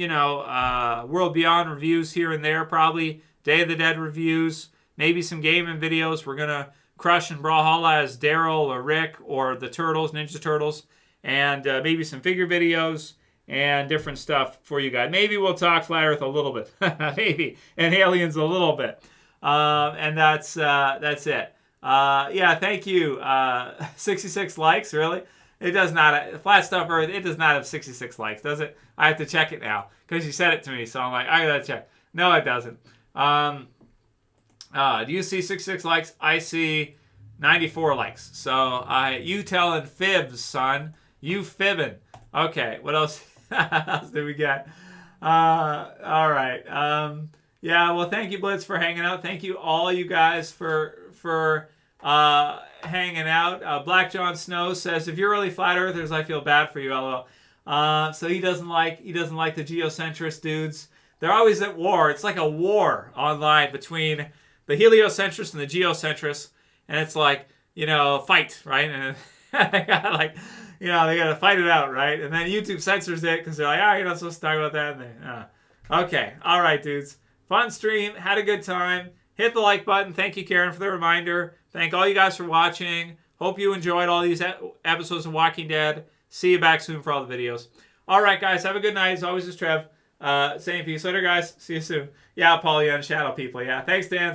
Beyond reviews here and there probably. Day of the Dead reviews. Maybe some gaming videos. We're going to crush and Brawlhalla as Daryl or Rick or the Turtles, Ninja Turtles. And maybe some figure videos. And different stuff for you guys. Maybe we'll talk Flat Earth a little bit. Maybe. And aliens a little bit. And that's it. Yeah, thank you. 66 likes, really? It does not. Flat Stuff Earth, it does not have 66 likes, does it? I have to check it now. Because you said it to me, so I'm like, I gotta check. No, it doesn't. Do you see 66 likes? I see 94 likes. So you telling fibs, son. You fibbing. Okay, what else? What else did we get? All right. Yeah, well, thank you, Blitz, for hanging out. Thank you, all you guys, for hanging out. Black John Snow says, if you're really flat earthers, I feel bad for you, LOL. So he doesn't like the geocentrist dudes. They're always at war. It's like a war online between the heliocentrists and the geocentrists, and it's like, fight, right? And they gotta they gotta fight it out, right? And then YouTube censors it because they're like, you're not supposed to talk about that. And okay, all right, dudes. Fun stream. Had a good time. Hit the like button. Thank you, Karen, for the reminder. Thank all you guys for watching. Hope you enjoyed all these episodes of Walking Dead. See you back soon for all the videos. All right, guys. Have a good night. As always, it's Trev. Saying peace later, guys. See you soon. Yeah, Paulie and Shadow people. Yeah. Thanks, Dan.